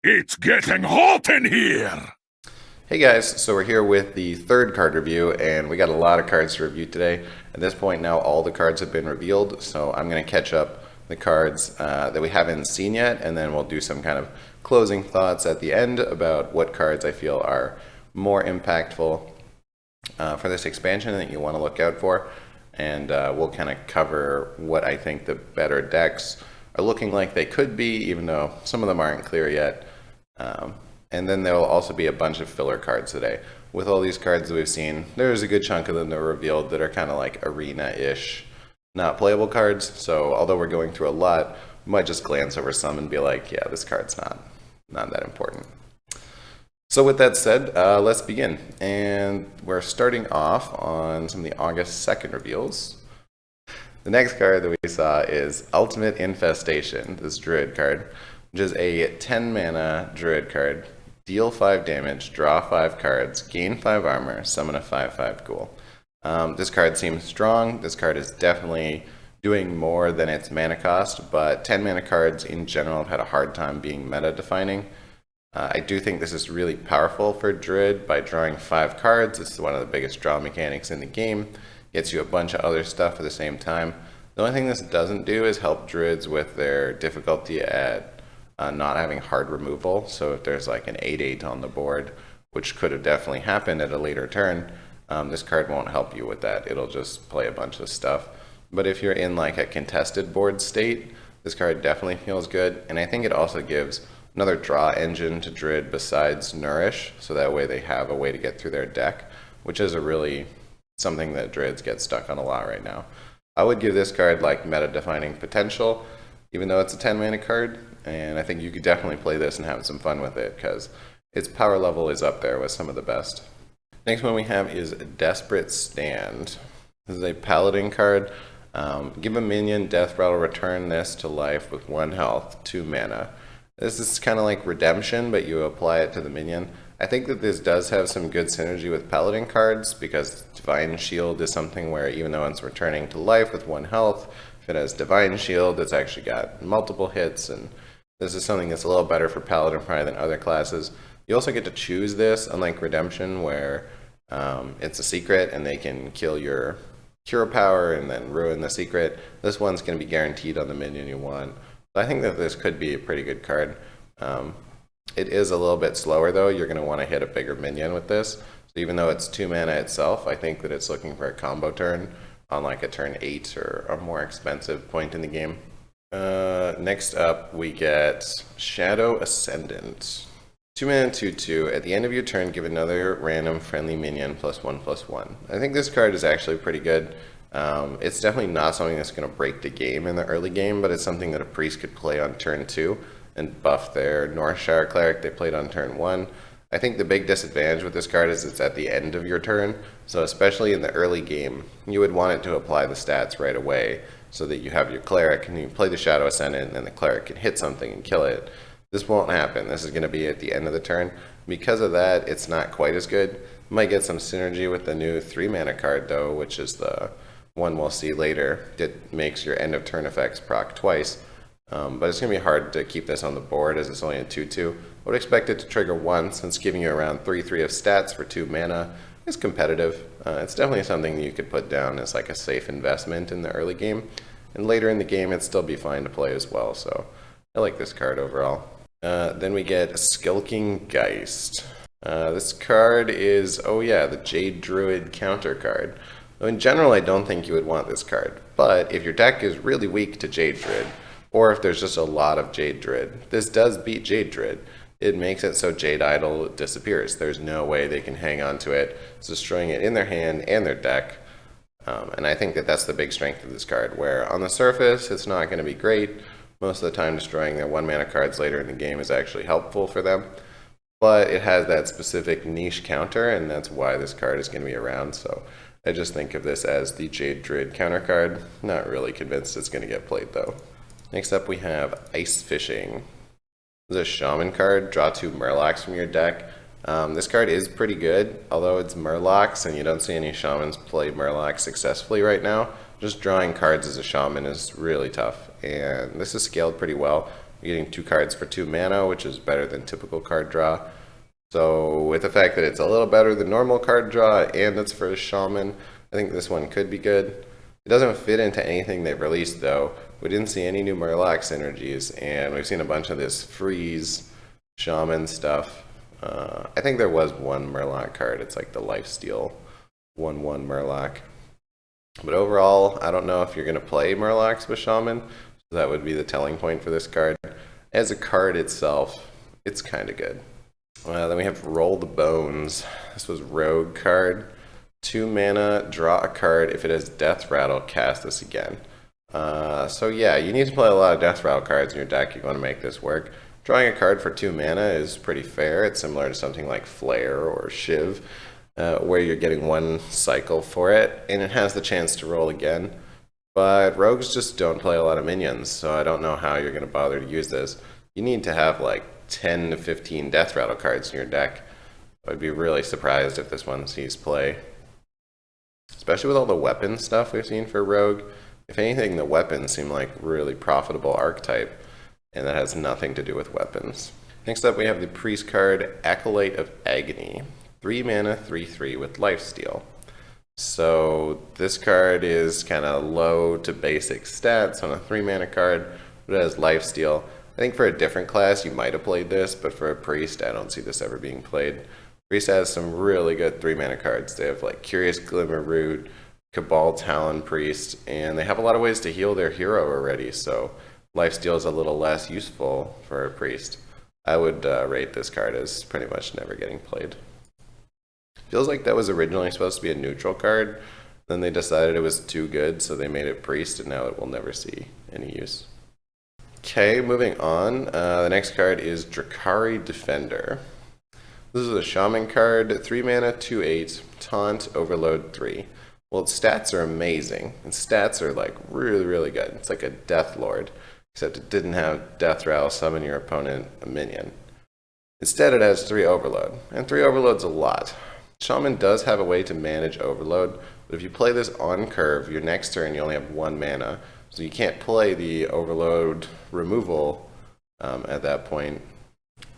It's getting hot in here! Hey guys, so we're here with the third card review, and we got a lot of cards to review today. At this point now, all the cards have been revealed, so I'm going to catch up the cards that we haven't seen yet, and then we'll do some kind of closing thoughts at the end about what cards I feel are more impactful for this expansion that you want to look out for, and we'll kind of cover what I think the better decks are looking like they could be, even though some of them aren't clear yet. And then there will also be a bunch of filler cards today. With all these cards that we've seen, there's a good chunk of them that are revealed that are kind of like arena-ish, not playable cards. So although we're going through a lot, we might just glance over some and be like, yeah, this card's not that important. So with that said, let's begin. And we're starting off on some of the August 2nd reveals. The next card that we saw is Ultimate Infestation, this Druid card, which is a 10 mana Druid card. Deal 5 damage, draw 5 cards, gain 5 armor, summon a 5/5 ghoul. This card seems strong. This card is definitely doing more than its mana cost, but 10 mana cards in general have had a hard time being meta defining. I do think this is really powerful for Druid by drawing 5 cards. This is one of the biggest draw mechanics in the game. Gets you a bunch of other stuff at the same time. The only thing this doesn't do is help Druids with their difficulty at not having hard removal. So if there's like an 8/8 on the board, which could have definitely happened at a later turn, this card won't help you with that. It'll just play a bunch of stuff. But if you're in like a contested board state, this card definitely feels good. And I think it also gives another draw engine to Druid besides Nourish, so that way they have a way to get through their deck, which is a really something that Druids get stuck on a lot right now. I would give this card like meta defining potential, even though it's a 10 mana card. And I think you could definitely play this and have some fun with it because its power level is up there with some of the best. Next one we have is Desperate Stand. This is a Paladin card. Give a minion death rattle, return this to life with 1 health, 2 mana. This is kind of like Redemption, but you apply it to the minion. I think that this does have some good synergy with Paladin cards because Divine Shield is something where even though it's returning to life with 1 health, if it has Divine Shield, it's actually got multiple hits, and this is something that's a little better for Paladin probably than other classes. You also get to choose this, unlike Redemption, where it's a secret and they can kill your hero power and then ruin the secret. This one's going to be guaranteed on the minion you want. So I think that this could be a pretty good card. It is a little bit slower though. You're going to want to hit a bigger minion with this. So even though it's 2 mana itself, I think that it's looking for a combo turn on like a turn 8 or a more expensive point in the game. Next up, we get Shadow Ascendant. 2 mana 2/2. At the end of your turn, give another random friendly minion +1/+1. I think this card is actually pretty good. It's definitely not something that's going to break the game in the early game, but it's something that a priest could play on turn 2 and buff their Northshire cleric they played on turn 1. I think the big disadvantage with this card is it's at the end of your turn, so especially in the early game, you would want it to apply the stats right away so that you have your cleric and you play the Shadow Ascendant and then the cleric can hit something and kill it. This won't happen. This is going to be at the end of the turn. Because of that, it's not quite as good. You might get some synergy with the new 3 mana card though, which is the one we'll see later. It makes your end of turn effects proc twice. But it's going to be hard to keep this on the board as it's only a 2/2. I would expect it to trigger once, since giving you around 3/3 of stats for 2 mana is competitive. It's definitely something that you could put down as like a safe investment in the early game. And later in the game, it'd still be fine to play as well. So I like this card overall. Then we get Skulking Geist. This card is, oh yeah, the Jade Druid counter card. In general, I don't think you would want this card. But if your deck is really weak to Jade Druid, or if there's just a lot of Jade Druid, this does beat Jade Druid. It makes it so Jade Idol disappears. There's no way they can hang on to it. It's destroying it in their hand and their deck. And I think that that's the big strength of this card, where on the surface, it's not going to be great. Most of the time, destroying their 1 mana cards later in the game is actually helpful for them. But it has that specific niche counter, and that's why this card is going to be around. So I just think of this as the Jade Druid counter card. Not really convinced it's going to get played, though. Next up, we have Ice Fishing. This is a Shaman card. Draw 2 Murlocs from your deck. This card is pretty good, although it's Murlocs, and you don't see any Shamans play Murlocs successfully right now. Just drawing cards as a Shaman is really tough, and this is scaled pretty well. You're getting 2 cards for 2 mana, which is better than typical card draw. So with the fact that it's a little better than normal card draw and it's for a shaman, I think this one could be good. It doesn't fit into anything they've released though. We didn't see any new Murloc synergies, and we've seen a bunch of this freeze shaman stuff. I think there was one Murloc card. It's like the Lifesteal 1/1 Murloc. But overall, I don't know if you're going to play Murlocs with shaman. So that would be the telling point for this card. As a card itself, it's kind of good. Then we have Roll the Bones. This was Rogue card. 2 mana, draw a card. If it has Death Rattle, cast this again. So yeah, you need to play a lot of Death Rattle cards in your deck if you want to make this work. Drawing a card for 2 mana is pretty fair. It's similar to something like Flare or Shiv, where you're getting 1 cycle for it, and it has the chance to roll again. But rogues just don't play a lot of minions, so I don't know how you're going to bother to use this. You need to have like 10 to 15 Death Rattle cards in your deck. I'd be really surprised if this one sees play. Especially with all the weapon stuff we've seen for rogue. If anything, the weapons seem like really profitable archetype, and that has nothing to do with weapons. Next up we have the priest card, Acolyte of Agony. 3 mana, 3/3 with Lifesteal. So this card is kind of low to basic stats on a 3 mana card, but it has Lifesteal. I think for a different class you might have played this, but for a priest I don't see this ever being played. Priest has some really good 3 mana cards. They have like Curious Glimmer Root, Cabal Talon Priest, and they have a lot of ways to heal their hero already, so Lifesteal is a little less useful for a priest. I would rate this card as pretty much never getting played. Feels like that was originally supposed to be a neutral card, then they decided it was too good, so they made it priest, and now it will never see any use. Okay, moving on. The next card is Drakari Defender. This is a shaman card, 3 mana, 2/8, taunt, overload 3. Well, its stats are amazing. Its stats are like really, really good. It's like a Death Lord, except it didn't have Death Rattle summon your opponent a minion. Instead, it has 3 overload, and 3 overload's a lot. Shaman does have a way to manage overload, but if you play this on curve, your next turn you only have 1 mana, so you can't play the overload removal at that point.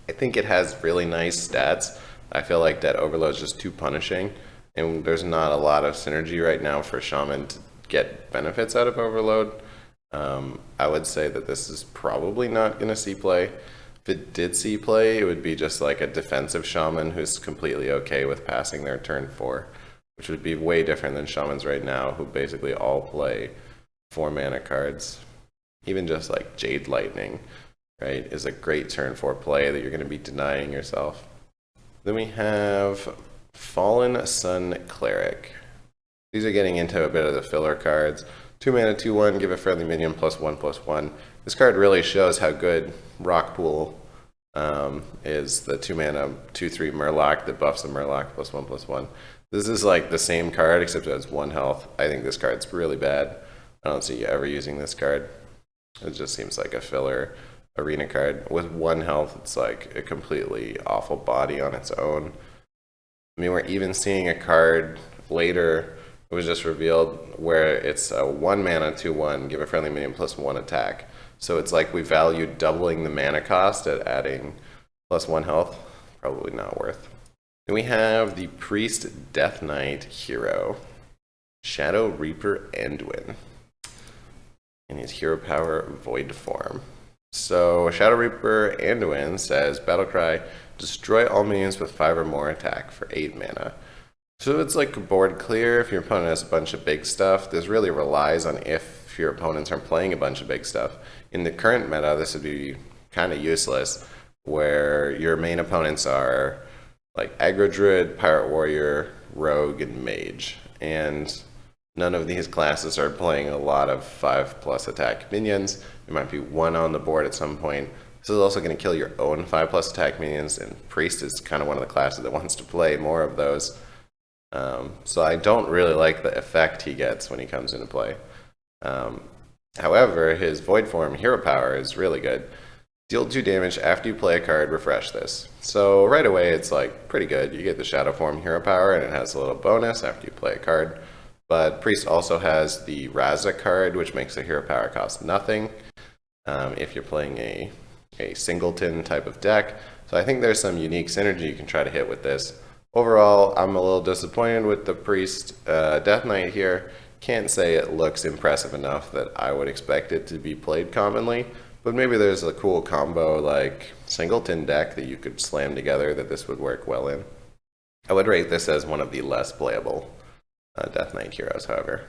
I think it has really nice stats. I feel like that overload is just too punishing, and there's not a lot of synergy right now for shaman to get benefits out of overload. I would say that this is probably not going to see play. If it did see play, it would be just like a defensive shaman who's completely okay with passing their turn 4, which would be way different than shamans right now who basically all play 4 mana cards. Even just like Jade Lightning, right, is a great turn 4 play that you're going to be denying yourself. Then we have Fallen Sun Cleric. These are getting into a bit of the filler cards. 2 mana, 2/1, give a friendly minion +1/+1. This card really shows how good Rockpool is, the 2 mana, 2/3 Murloc that buffs a Murloc +1/+1. This is like the same card except it has 1 health. I think this card's really bad. I don't see you ever using this card. It just seems like a filler arena card. With 1 health, it's like a completely awful body on its own. I mean, we're even seeing a card later, it was just revealed, where it's a 1 mana, 2/1, give a friendly minion +1 attack. So it's like we valued doubling the mana cost at adding +1 health. Probably not worth. Then we have the Priest Death Knight hero, Shadow Reaper Anduin, and his hero power Void Form. So Shadow Reaper Anduin says, Battlecry, destroy all minions with 5 or more attack for 8 mana. So it's like a board clear. If your opponent has a bunch of big stuff, this really relies on if your opponents aren't playing a bunch of big stuff. In the current meta, this would be kind of useless, where your main opponents are like Aggro Druid, Pirate Warrior, Rogue, and Mage. And none of these classes are playing a lot of 5+ attack minions. There might be 1 on the board at some point. This is also going to kill your own 5+ attack minions, and Priest is kind of one of the classes that wants to play more of those. So I don't really like the effect he gets when he comes into play. However, his Void Form hero power is really good. Deal 2 damage after you play a card, refresh this. So right away it's like pretty good. You get the Shadow Form hero power, and it has a little bonus after you play a card. But Priest also has the Raza card, which makes the hero power cost nothing if you're playing a a singleton type of deck. So I think there's some unique synergy you can try to hit with this. Overall, I'm a little disappointed with the Priest Death Knight here. Can't say it looks impressive enough that I would expect it to be played commonly, but maybe there's a cool combo like singleton deck that you could slam together that this would work well in. I would rate this as one of the less playable Death Knight heroes, however.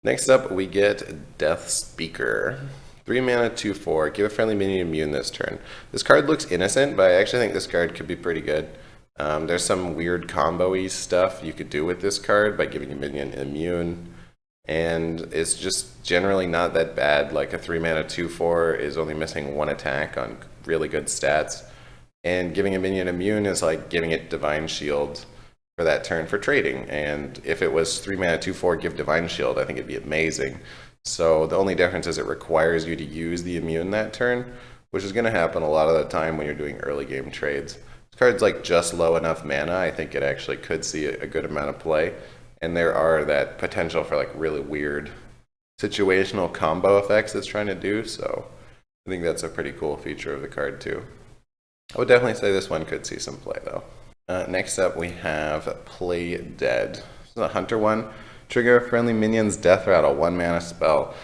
Next up, we get Death Speaker. 3 mana, 2/4. Give a friendly minion immune this turn. This card looks innocent, but I actually think this card could be pretty good. There's some weird combo-y stuff you could do with this card by giving a minion immune, and it's just generally not that bad. Like a 3 mana, 2/4 is only missing 1 attack on really good stats, and giving a minion immune is like giving it Divine Shield for that turn for trading. And if it was 3 mana, 2/4, give Divine Shield, I think it'd be amazing. So the only difference is it requires you to use the immune that turn, which is going to happen a lot of the time when you're doing early game trades. This card's like just low enough mana, I think it actually could see a good amount of play. And there are that potential for like really weird situational combo effects it's trying to do, so I think that's a pretty cool feature of the card too. I would definitely say this one could see some play though. Next up we have Play Dead. This is a Hunter one. Trigger a friendly minion's Death Rattle, 1 mana spell.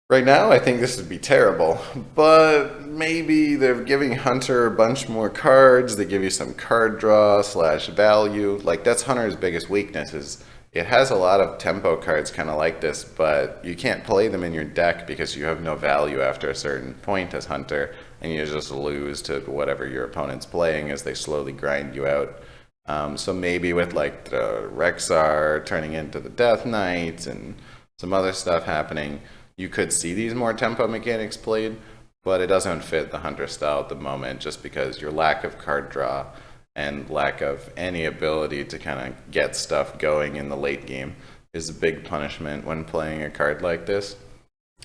Right now I think this would be terrible, but maybe they're giving Hunter a bunch more cards. They give you some card draw / value. Like that's Hunter's biggest weakness, is it has a lot of tempo cards kind of like this, but you can't play them in your deck because you have no value after a certain point as Hunter, and you just lose to whatever your opponent's playing as they slowly grind you out. So maybe with like the Rexar turning into the Death Knight and some other stuff happening, you could see these more tempo mechanics played, but it doesn't fit the Hunter style at the moment just because your lack of card draw and lack of any ability to kind of get stuff going in the late game is a big punishment when playing a card like this.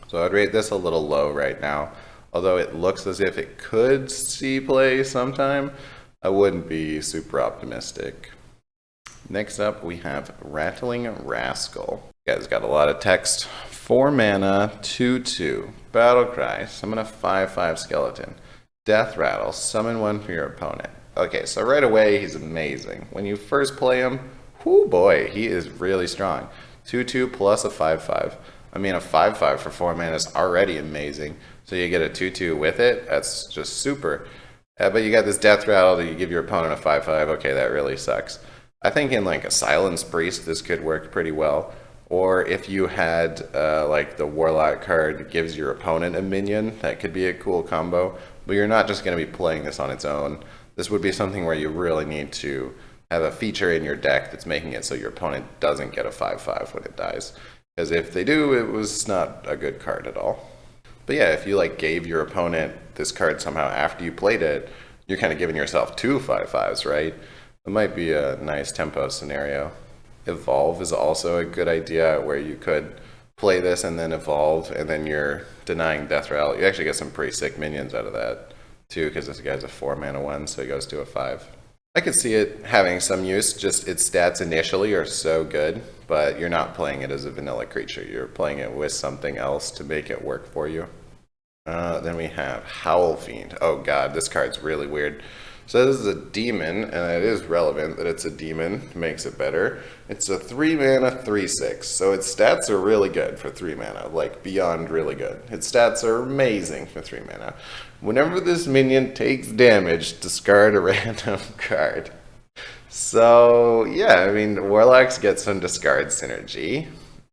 So I'd rate this a little low right now. Although it looks as if it could see play sometime, I wouldn't be super optimistic. Next up, we have Rattling Rascal. You guys got a lot of text. 4 mana, 2/2. Battle Cry. Summon a 5/5 skeleton. Death Rattle. Summon one for your opponent. Okay, so right away, he's amazing. When you first play him, whoo boy, he is really strong. 2/2 plus a 5/5. I mean, a 5/5 for 4 mana is already amazing. So you get a 2/2 with it, that's just super. But you got this Death Rattle that you give your opponent a 5/5, okay, that really sucks. I think in like a Silence Priest, this could work pretty well. Or if you had like the Warlock card that gives your opponent a minion, that could be a cool combo. But you're not just going to be playing this on its own. This would be something where you really need to have a feature in your deck that's making it so your opponent doesn't get a 5/5 when it dies. Because if they do, it was not a good card at all. But yeah, if you like gave your opponent this card somehow after you played it, you're kind of giving yourself 2 5/5s, right? It might be a nice tempo scenario. Evolve is also a good idea where you could play this and then evolve, and then you're denying Death Rattle. You actually get some pretty sick minions out of that too, because this guy's a 4 mana one, so he goes to a 5. I could see it having some use, just its stats initially are so good, but you're not playing it as a vanilla creature. You're playing it with something else to make it work for you. Then we have Howl Fiend. Oh god, this card's really weird. So this is a demon, and it is relevant that it's a demon, makes it better. It's a 3 mana, 3/6, so its stats are really good for 3 mana, like beyond really good. Its stats are amazing for 3 mana. Whenever this minion takes damage, discard a random card. So yeah, I mean, Warlocks get some discard synergy,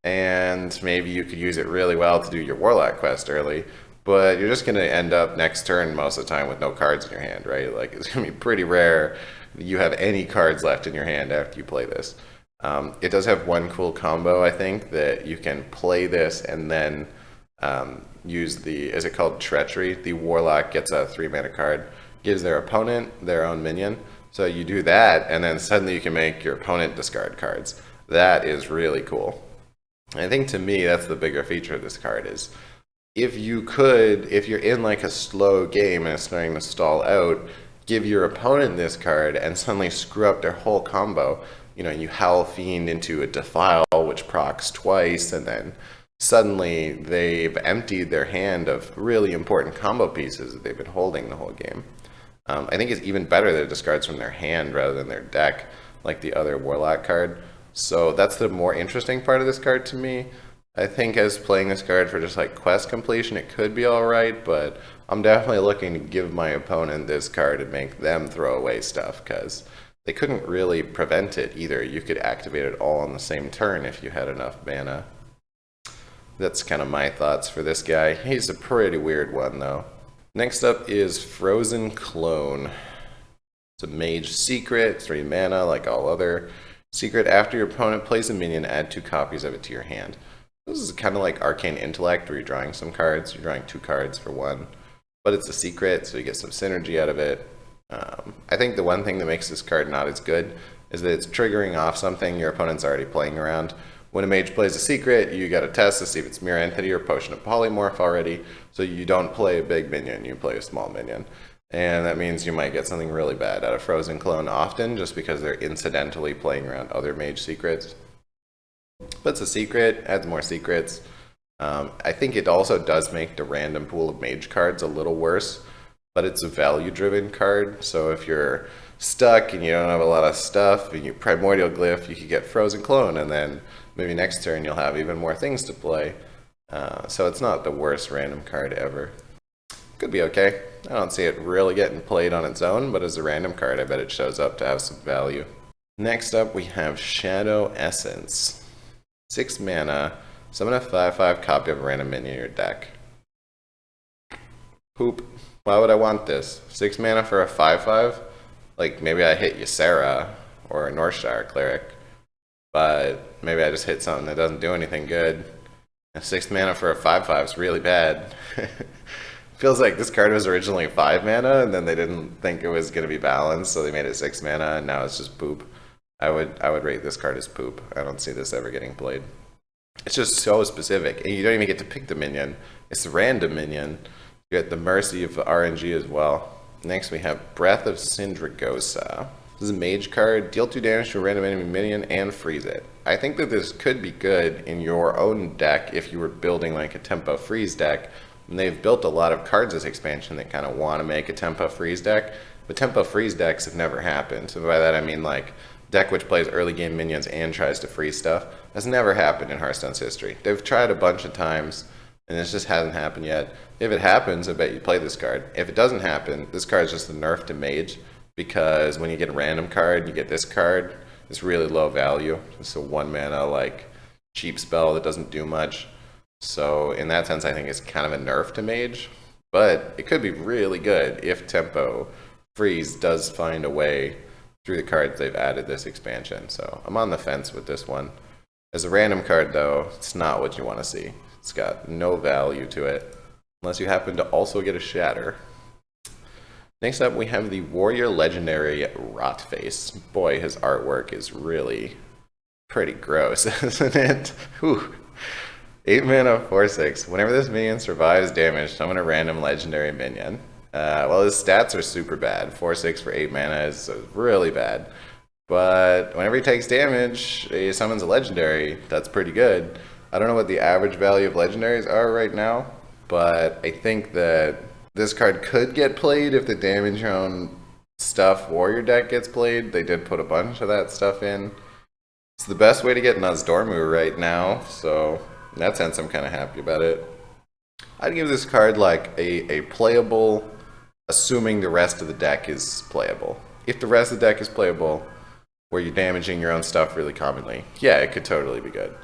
and maybe you could use it really well to do your Warlock quest early, but you're just going to end up next turn most of the time with no cards in your hand, right? Like, it's going to be pretty rare that you have any cards left in your hand after you play this. It does have one cool combo, I think, that you can play this and then use the, is it called Treachery? The Warlock gets a 3 mana card, gives their opponent their own minion. So you do that, and then suddenly you can make your opponent discard cards. That is really cool. And I think to me, that's the bigger feature of this card is, if you could, if you're in like a slow game and it's starting to stall out, give your opponent this card and suddenly screw up their whole combo. You know, you Howl Fiend into a Defile, which procs twice, and then suddenly they've emptied their hand of really important combo pieces that they've been holding the whole game. I think it's even better that it discards from their hand rather than their deck, like the other Warlock card. So that's the more interesting part of this card to me. I think as playing this card for just like quest completion, it could be alright, but I'm definitely looking to give my opponent this card and make them throw away stuff, because they couldn't really prevent it either. You could activate it all on the same turn if you had enough mana. That's kind of my thoughts for this guy. He's a pretty weird one, though. Next up is Frozen Clone. It's a mage secret, 3 mana, like all other secret. After your opponent plays a minion, add 2 copies of it to your hand. This is kind of like Arcane Intellect, where you're drawing some cards. You're drawing 2 cards for 1. But it's a secret, so you get some synergy out of it. I think the one thing that makes this card not as good is that it's triggering off something your opponent's already playing around. When a mage plays a secret, you got to test to see if it's Mirror Entity or Potion of Polymorph already, so you don't play a big minion, you play a small minion. And that means you might get something really bad out of Frozen Clone often, just because they're incidentally playing around other mage secrets. But it's a secret, adds more secrets. I think it also does make the random pool of mage cards a little worse, but it's a value-driven card, so if you're stuck and you don't have a lot of stuff and you Primordial Glyph, you could get Frozen Clone, and then maybe next turn you'll have even more things to play. So it's not the worst random card ever. Could be okay. I don't see it really getting played on its own, but as a random card I bet it shows up to have some value. Next up we have Shadow Essence. 6 mana, summon a 5/5 copy of a random minion in your deck. Poop. Why would I want this? 6 mana for a 5/5? Like, maybe I hit Ysera or a Northshire Cleric, but maybe I just hit something that doesn't do anything good. And 6 mana for a 5/5 is really bad. Feels like this card was originally 5 mana, and then they didn't think it was going to be balanced, so they made it 6 mana, and now it's just poop. I would rate this card as poop. I don't see this ever getting played. It's just so specific, and you don't even get to pick the minion. It's a random minion. You get the mercy of RNG as well. Next we have Breath of Syndragosa. This is a mage card. Deal 2 damage to a random enemy minion and freeze it. I think that this could be good in your own deck if you were building like a tempo freeze deck. And they've built a lot of cards this expansion that kind of want to make a tempo freeze deck, but tempo freeze decks have never happened. So by that I mean like deck which plays early game minions and tries to freeze stuff. That's never happened in Hearthstone's history. They've tried a bunch of times, and this just hasn't happened yet. If it happens, I bet you play this card. If it doesn't happen, this card is just a nerf to mage, because when you get a random card, you get this card. It's really low value. It's a 1 mana like cheap spell that doesn't do much. So in that sense, I think it's kind of a nerf to mage, but it could be really good if tempo freeze does find a way through the cards they've added this expansion. So I'm on the fence with this one. As a random card though, it's not what you want to see. It's got no value to it, unless you happen to also get a Shatter. Next up we have the Warrior Legendary Rotface. Boy, his artwork is really pretty gross, isn't it? Whew. 8 mana, 4/6. Whenever this minion survives damage, summon a random legendary minion. Well, his stats are super bad. 4/6 for 8 mana is really bad. But whenever he takes damage, he summons a legendary. That's pretty good. I don't know what the average value of legendaries are right now, but I think that this card could get played if the damage own stuff warrior deck gets played. They did put a bunch of that stuff in. It's the best way to get Nozdormu right now, so in that sense I'm kind of happy about it. I'd give this card like a playable, assuming the rest of the deck is playable. If the rest of the deck is playable, where you're damaging your own stuff really commonly, yeah, it could totally be good.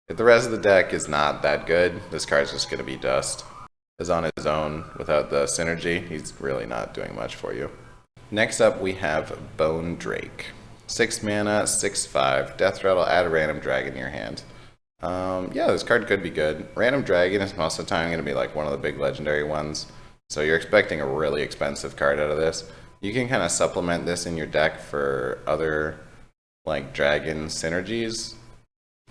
If the rest of the deck is not that good, this card's just going to be dust. As on his own, without the synergy, he's really not doing much for you. Next up we have Bone Drake. 6 mana, 6/5, death rattle, add a random dragon in your hand. Yeah, this card could be good. Random dragon is most of the time going to be like one of the big legendary ones, so you're expecting a really expensive card out of this. You can kind of supplement this in your deck for other like dragon synergies.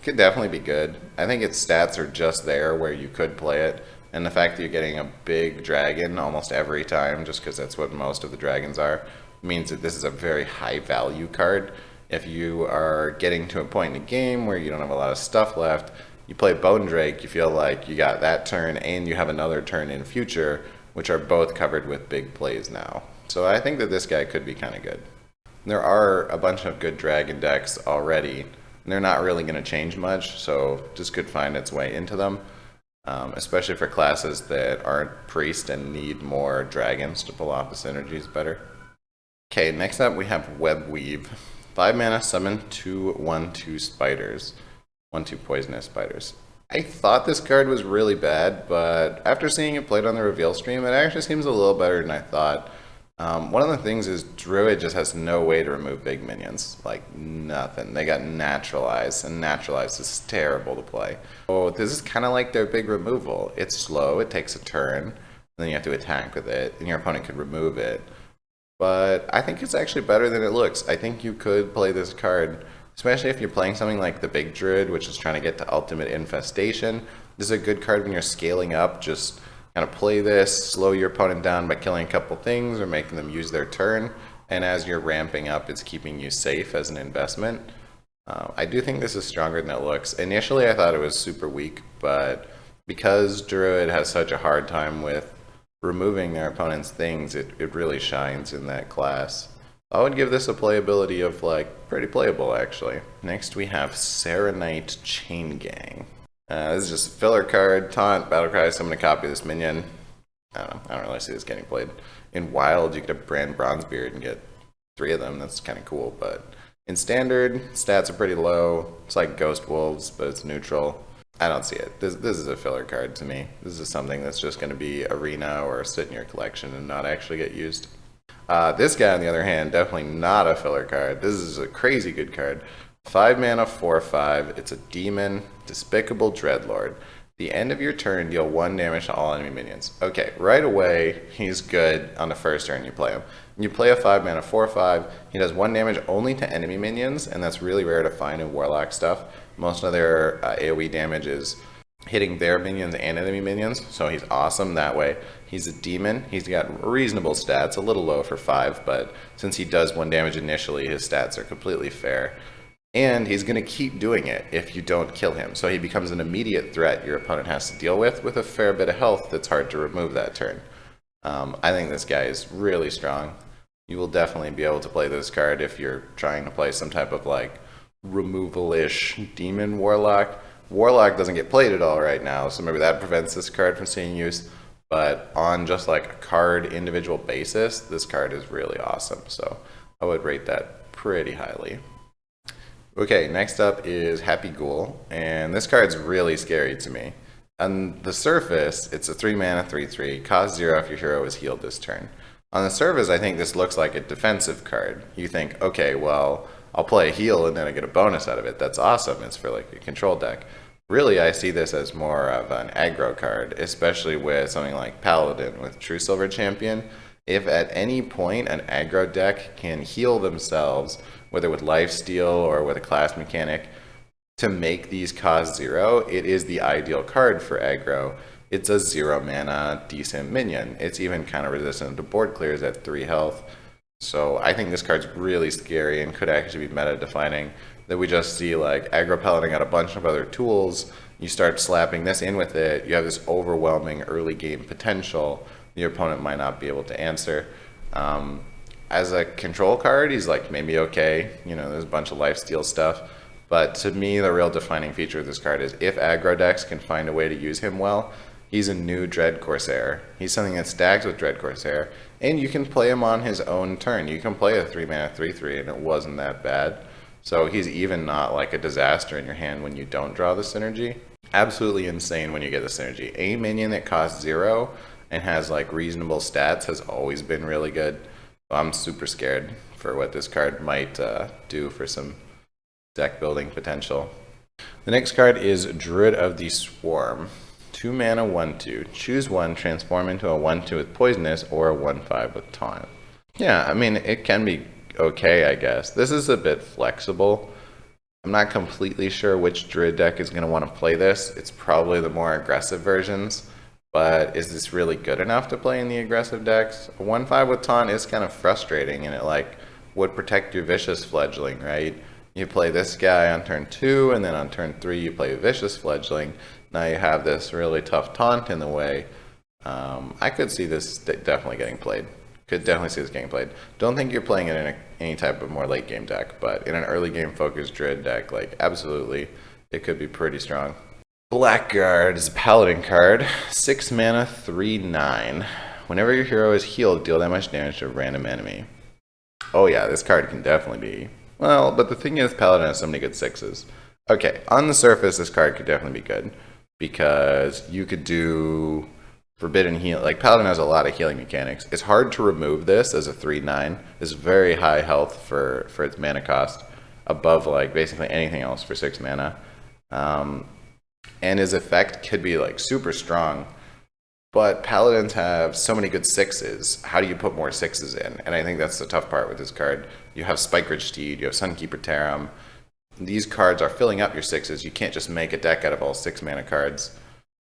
Could definitely be good. I think its stats are just there where you could play it, and the fact that you're getting a big dragon almost every time, just because that's what most of the dragons are, means that this is a very high value card. If you are getting to a point in the game where you don't have a lot of stuff left, You play Bone Drake, you feel like you got that turn and you have another turn in future, which are both covered with big plays now. So I think that this guy could be kind of good. There are a bunch of good dragon decks already, and they're not really going to change much, so this could find its way into them, especially for classes that aren't priest and need more dragons to pull off the synergies better. Okay, next up we have Web Weave. 5 mana, summon 2 1/2 spiders. 1/2 poisonous spiders. I thought this card was really bad, but after seeing it played on the reveal stream, it actually seems a little better than I thought. One of the things is Druid just has no way to remove big minions. Like, nothing. They got Naturalize, and Naturalize is terrible to play. Oh, this is kind of like their big removal. It's slow, it takes a turn, and then you have to attack with it, and your opponent could remove it. But I think it's actually better than it looks. I think you could play this card, especially if you're playing something like the Big Druid, which is trying to get to Ultimate Infestation. This is a good card when you're scaling up. Just kind of play this, slow your opponent down by killing a couple things or making them use their turn. And as you're ramping up, it's keeping you safe as an investment. I do think this is stronger than it looks. Initially, I thought it was super weak, but because Druid has such a hard time with removing their opponent's things, it really shines in that class. I would give this a playability of, like, pretty playable, actually. Next, we have Serenite Chain Gang. This is just a filler card, taunt, battlecry, so I'm going to copy this minion. I don't really see this getting played. In Wild, you could have Brand Bronzebeard and get 3 of them. That's kind of cool, but in Standard, stats are pretty low. It's like Ghost Wolves, but it's neutral. I don't see it. This is a filler card to me. This is something that's just going to be arena or sit in your collection and not actually get used. This guy, on the other hand, definitely not a filler card. This is a crazy good card. 5 mana, 4/5. It's a demon, Despicable Dreadlord. The end of your turn, deal 1 damage to all enemy minions. Okay, right away, he's good on the first turn you play him. You play a 5 mana, 4/5. He does 1 damage only to enemy minions, and that's really rare to find in Warlock stuff. Most of their AoE damage is hitting their minions and enemy minions, so he's awesome that way. He's a demon. He's got reasonable stats, a little low for 5, but since he does 1 damage initially, his stats are completely fair. And he's going to keep doing it if you don't kill him, so he becomes an immediate threat your opponent has to deal with a fair bit of health that's hard to remove that turn. I think this guy is really strong. You will definitely be able to play this card if you're trying to play some type of, like, removal-ish demon warlock. Warlock doesn't get played at all right now, so maybe that prevents this card from seeing use. But on just like a card individual basis, this card is really awesome. So I would rate that pretty highly. Okay, next up is Happy Ghoul, and this card's really scary to me. On the surface, it's a 3 mana, 3/3, cost 0 if your hero is healed this turn. On the surface, I think this looks like a defensive card. You think, okay, well, I'll play a heal and then I get a bonus out of it. That's awesome. It's for like a control deck. Really, I see this as more of an aggro card, especially with something like Paladin with True Silver Champion. If at any point an aggro deck can heal themselves, whether with lifesteal or with a class mechanic, to make these cost 0, it is the ideal card for aggro. It's a 0 mana decent minion. It's even kind of resistant to board clears at 3 health. So I think this card's really scary and could actually be meta defining. That we just see like aggro paladin got a bunch of other tools. You start slapping this in with it, you have this overwhelming early game potential your opponent might not be able to answer. As a control card, he's like maybe okay. You know, there's a bunch of lifesteal stuff. But to me, the real defining feature of this card is if aggro decks can find a way to use him well, he's a new Dread Corsair. He's something that stacks with Dread Corsair, and you can play him on his own turn. You can play a 3 mana 3/3, and it wasn't that bad. So he's even not like a disaster in your hand when you don't draw the synergy. Absolutely insane when you get the synergy. A minion that costs 0 and has like reasonable stats has always been really good. So I'm super scared for what this card might do for some deck building potential. The next card is Druid of the Swarm. 2 mana, 1/2. Choose one, transform into a 1/2 with poisonous or a 1/5 with taunt. Yeah, I mean, it can be okay, I guess. This is a bit flexible. I'm not completely sure which Druid deck is going to want to play this. It's probably the more aggressive versions, but is this really good enough to play in the aggressive decks? A 1/5 with taunt is kind of frustrating, and it like would protect your Vicious Fledgling, right? You play this guy on turn 2, and then on turn 3 you play Vicious Fledgling. Now you have this really tough taunt in the way. I could see this definitely getting played. Could definitely see this getting played. Don't think you're playing it in any type of more late game deck, but in an early game focused Druid deck, like absolutely, it could be pretty strong. Blackguard is a paladin card, 6 mana, 3/9. Whenever your hero is healed, deal that much damage to a random enemy. Oh yeah, this card can definitely be. Well, but the thing is, paladin has so many good 6s. Okay, on the surface, this card could definitely be good because you could do Forbidden Heal. Like paladin has a lot of healing mechanics. It's hard to remove this as a 3/9. It's very high health for its mana cost, above like basically anything else for 6 mana. And his effect could be like super strong, but paladins have so many good 6s. How do you put more 6s in? And I think that's the tough part with this card. You have Spikeridge Steed, you have Sunkeeper Tarim. These cards are filling up your 6s. You can't just make a deck out of all 6 mana cards.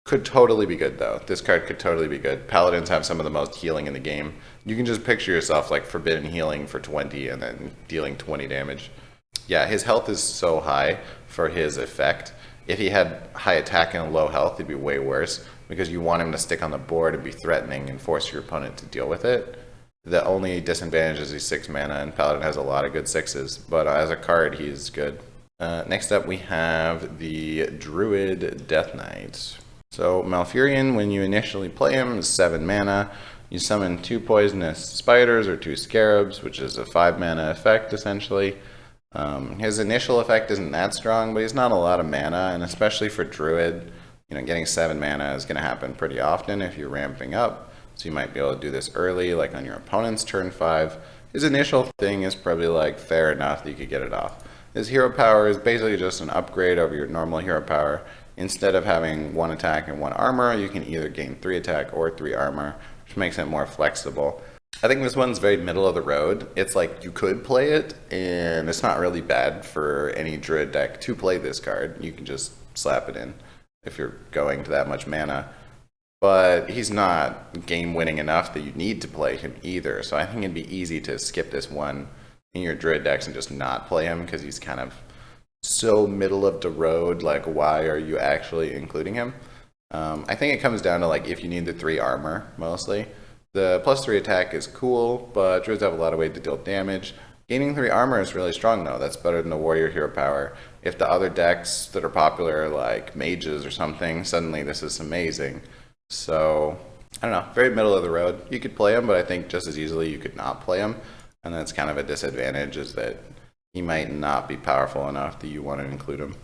Could totally be good though. This card could totally be good. Paladins have some of the most healing in the game. You can just picture yourself like Forbidden Healing for 20 and then dealing 20 damage. Yeah, his health is so high for his effect. If he had high attack and low health, it'd be way worse because you want him to stick on the board and be threatening and force your opponent to deal with it. The only disadvantage is he's 6 mana, and Paladin has a lot of good 6s, but as a card, he's good. Next up, we have the Druid Death Knight. So Malfurion, when you initially play him, is 7 mana. You summon 2 poisonous spiders or 2 scarabs, which is a 5 mana effect, essentially. His initial effect isn't that strong, but he's not a lot of mana, and especially for Druid, getting 7 mana is going to happen pretty often if you're ramping up. So you might be able to do this early, like on your opponent's turn 5. His initial thing is probably like fair enough that you could get it off. His hero power is basically just an upgrade over your normal hero power. Instead of having 1 attack and 1 armor, you can either gain 3 attack or 3 armor, which makes it more flexible. I think this one's very middle of the road. It's like you could play it, and it's not really bad for any Druid deck to play this card. You can just slap it in if you're going to that much mana. But he's not game-winning enough that you need to play him either. So I think it'd be easy to skip this one in your Druid decks and just not play him because he's kind of so middle of the road. Like, why are you actually including him? I think it comes down to like if you need the 3 armor mostly. The +3 attack is cool, but Druids have a lot of ways to deal damage. Gaining 3 armor is really strong though. That's better than the warrior hero power. If the other decks that are popular are like mages or something, suddenly this is amazing. So, I don't know, very middle of the road. You could play him, but I think just as easily you could not play him. And that's kind of a disadvantage, is that he might not be powerful enough that you want to include him.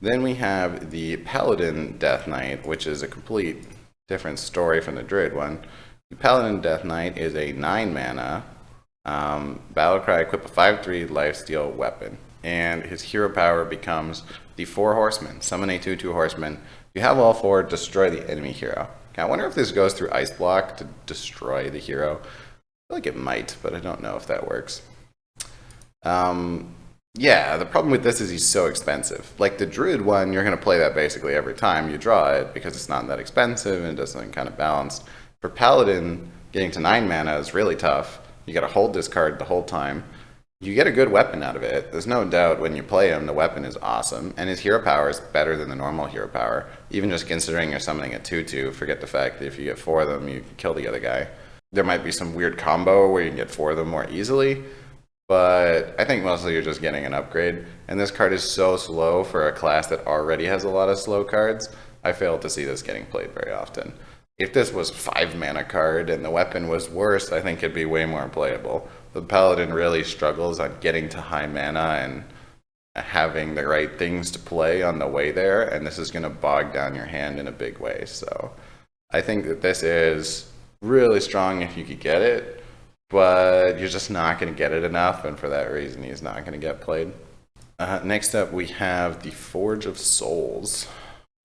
Then we have the Paladin Death Knight, which is a complete different story from the Druid one. The Paladin Death Knight is a 9 mana Battlecry, equip a 5/3 lifesteal weapon. And his hero power becomes the 4 horsemen. Summon a 2/2 horseman. If you have all 4, destroy the enemy hero. Okay, I wonder if this goes through Ice Block to destroy the hero. I feel like it might, but I don't know if that works. Yeah, the problem with this is he's so expensive. Like the Druid one, you're going to play that basically every time you draw it because it's not that expensive and it does something kind of balanced. For Paladin, getting to 9 mana is really tough. You got to hold this card the whole time. You get a good weapon out of it. There's no doubt when you play him, the weapon is awesome. And his hero power is better than the normal hero power. Even just considering you're summoning a 2/2, forget the fact that if you get 4 of them, you can kill the other guy. There might be some weird combo where you can get 4 of them more easily. But I think mostly you're just getting an upgrade. And this card is so slow for a class that already has a lot of slow cards. I fail to see this getting played very often. If this was 5 mana card and the weapon was worse, I think it'd be way more playable. The Paladin really struggles on getting to high mana and having the right things to play on the way there. And this is going to bog down your hand in a big way. So I think that this is really strong if you could get it. But you're just not going to get it enough, and for that reason, he's not going to get played. Next up, we have the Forge of Souls.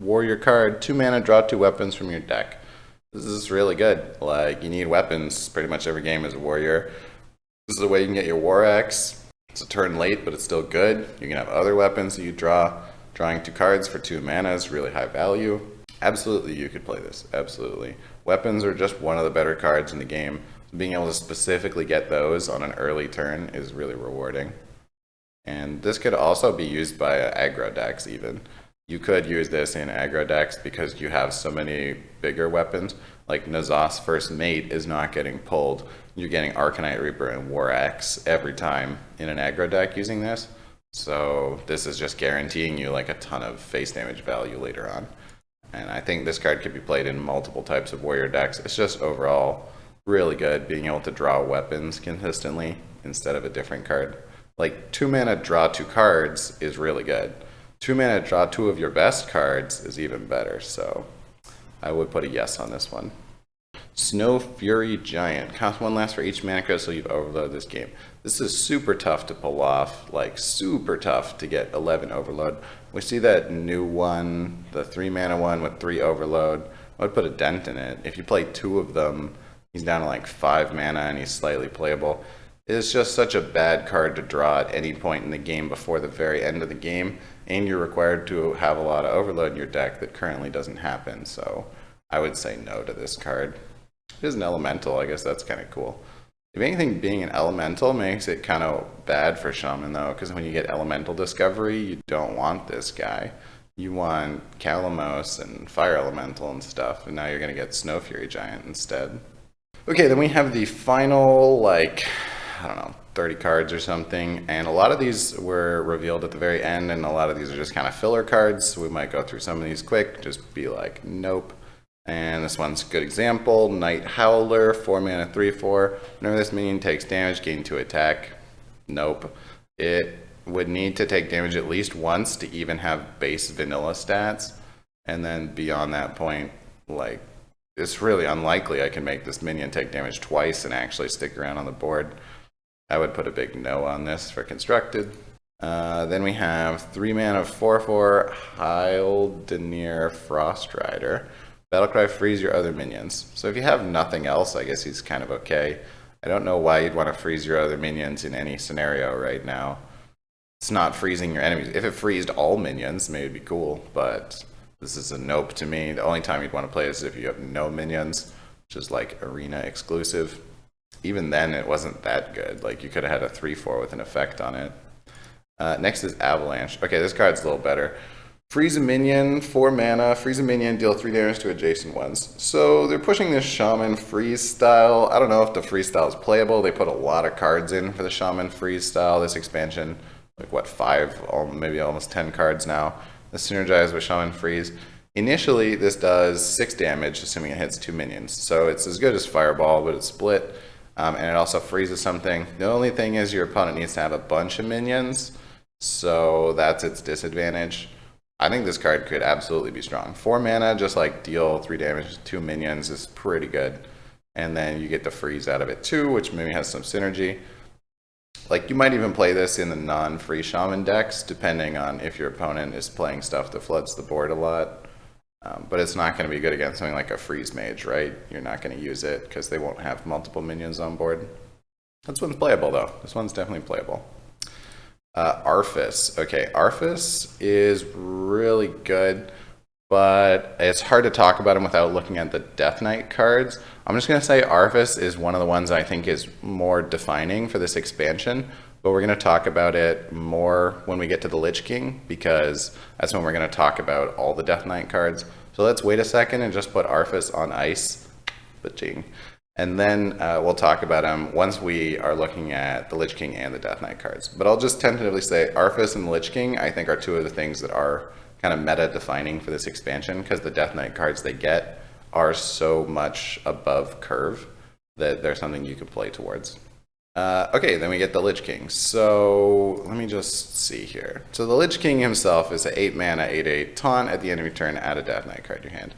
Warrior card, 2 mana, draw 2 weapons from your deck. This is really good. Like, you need weapons pretty much every game as a warrior. This is the way you can get your War Axe. It's a turn late, but it's still good. You can have other weapons that you draw. Drawing 2 cards for 2 mana is really high value. Absolutely, you could play this. Absolutely. Weapons are just one of the better cards in the game. Being able to specifically get those on an early turn is really rewarding. And this could also be used by aggro decks even. You could use this in aggro decks because you have so many bigger weapons. Like N'Zoth's First Mate is not getting pulled. You're getting Arcanite Reaper and War Axe every time in an aggro deck using this. So this is just guaranteeing you like a ton of face damage value later on. And I think this card could be played in multiple types of warrior decks. It's just overall really good being able to draw weapons consistently instead of a different card. Like 2 mana draw 2 cards is really good. 2 mana draw 2 of your best cards is even better. So I would put a yes on this one. Snow Fury Giant. Cost 1 less for each mana crystal you've overloaded this game. This is super tough to pull off, like super tough to get 11 overload. We see that new one, the 3 mana one with 3 overload. I would put a dent in it. If you play 2 of them, he's down to like 5 mana and he's slightly playable. It's just such a bad card to draw at any point in the game before the very end of the game, and you're required to have a lot of overload in your deck that currently doesn't happen, so I would say no to this card. It is an elemental, I guess that's kind of cool. If anything, being an elemental makes it kind of bad for Shaman though, because when you get elemental discovery, you don't want this guy. You want Kalamos and Fire Elemental and stuff, and now you're going to get Snow Fury Giant instead. Okay, then we have the final, like, I don't know, 30 cards or something, and a lot of these were revealed at the very end, and a lot of these are just kind of filler cards, so we might go through some of these quick, just be like, nope. And this one's a good example. Night Howler, 4 mana, 3/4. Whenever this minion takes damage, gain 2 attack. Nope. It would need to take damage at least once to even have base vanilla stats, and then beyond that point, like, it's really unlikely I can make this minion take damage twice and actually stick around on the board. I would put a big no on this for constructed. Then we have 3 mana, 4/4, Hyldenir Frostrider. Battlecry, freeze your other minions. So if you have nothing else, I guess he's kind of okay. I don't know why you'd want to freeze your other minions in any scenario right now. It's not freezing your enemies. If it freezed all minions, maybe it'd be cool, but this is a nope to me. The only time you'd want to play this is if you have no minions, which is like arena exclusive. Even then, it wasn't that good. Like, you could have had a 3/4 with an effect on it. Next is Avalanche. Okay, this card's a little better. Freeze a minion, 4 mana, freeze a minion, deal 3 damage to adjacent ones. So they're pushing this Shaman freeze style. I don't know if the freeze style is playable. They put a lot of cards in for the Shaman freeze style, this expansion. Like what, 5, maybe almost 10 cards now. This synergizes with Shaman freeze. Initially, this does 6 damage, assuming it hits 2 minions. So it's as good as Fireball, but it's split. And it also freezes something. The only thing is your opponent needs to have a bunch of minions. So that's its disadvantage. I think this card could absolutely be strong. 4 mana, just like deal 3 damage to 2 minions is pretty good. And then you get the freeze out of it too, which maybe has some synergy. Like, you might even play this in the non-free Shaman decks, depending on if your opponent is playing stuff that floods the board a lot. But it's not going to be good against something like a freeze mage, right? You're not going to use it because they won't have multiple minions on board. This one's playable though. This one's definitely playable. Arthas. Okay, Arthas is really good, but it's hard to talk about him without looking at the Death Knight cards. I'm just going to say Arthas is one of the ones I think is more defining for this expansion, but we're going to talk about it more when we get to the Lich King, because that's when we're going to talk about all the Death Knight cards. So let's wait a second and just put Arthas on ice. Ba-ching. And then we'll talk about him once we are looking at the Lich King and the Death Knight cards. But I'll just tentatively say Arthas and the Lich King, I think, are 2 of the things that are kind of meta-defining for this expansion, because the Death Knight cards they get are so much above curve that they're something you can play towards. Okay, then we get the Lich King. So let me just see here. So the Lich King himself is an 8 mana, 8/8 taunt. At the end of your turn, add a Death Knight card to your hand.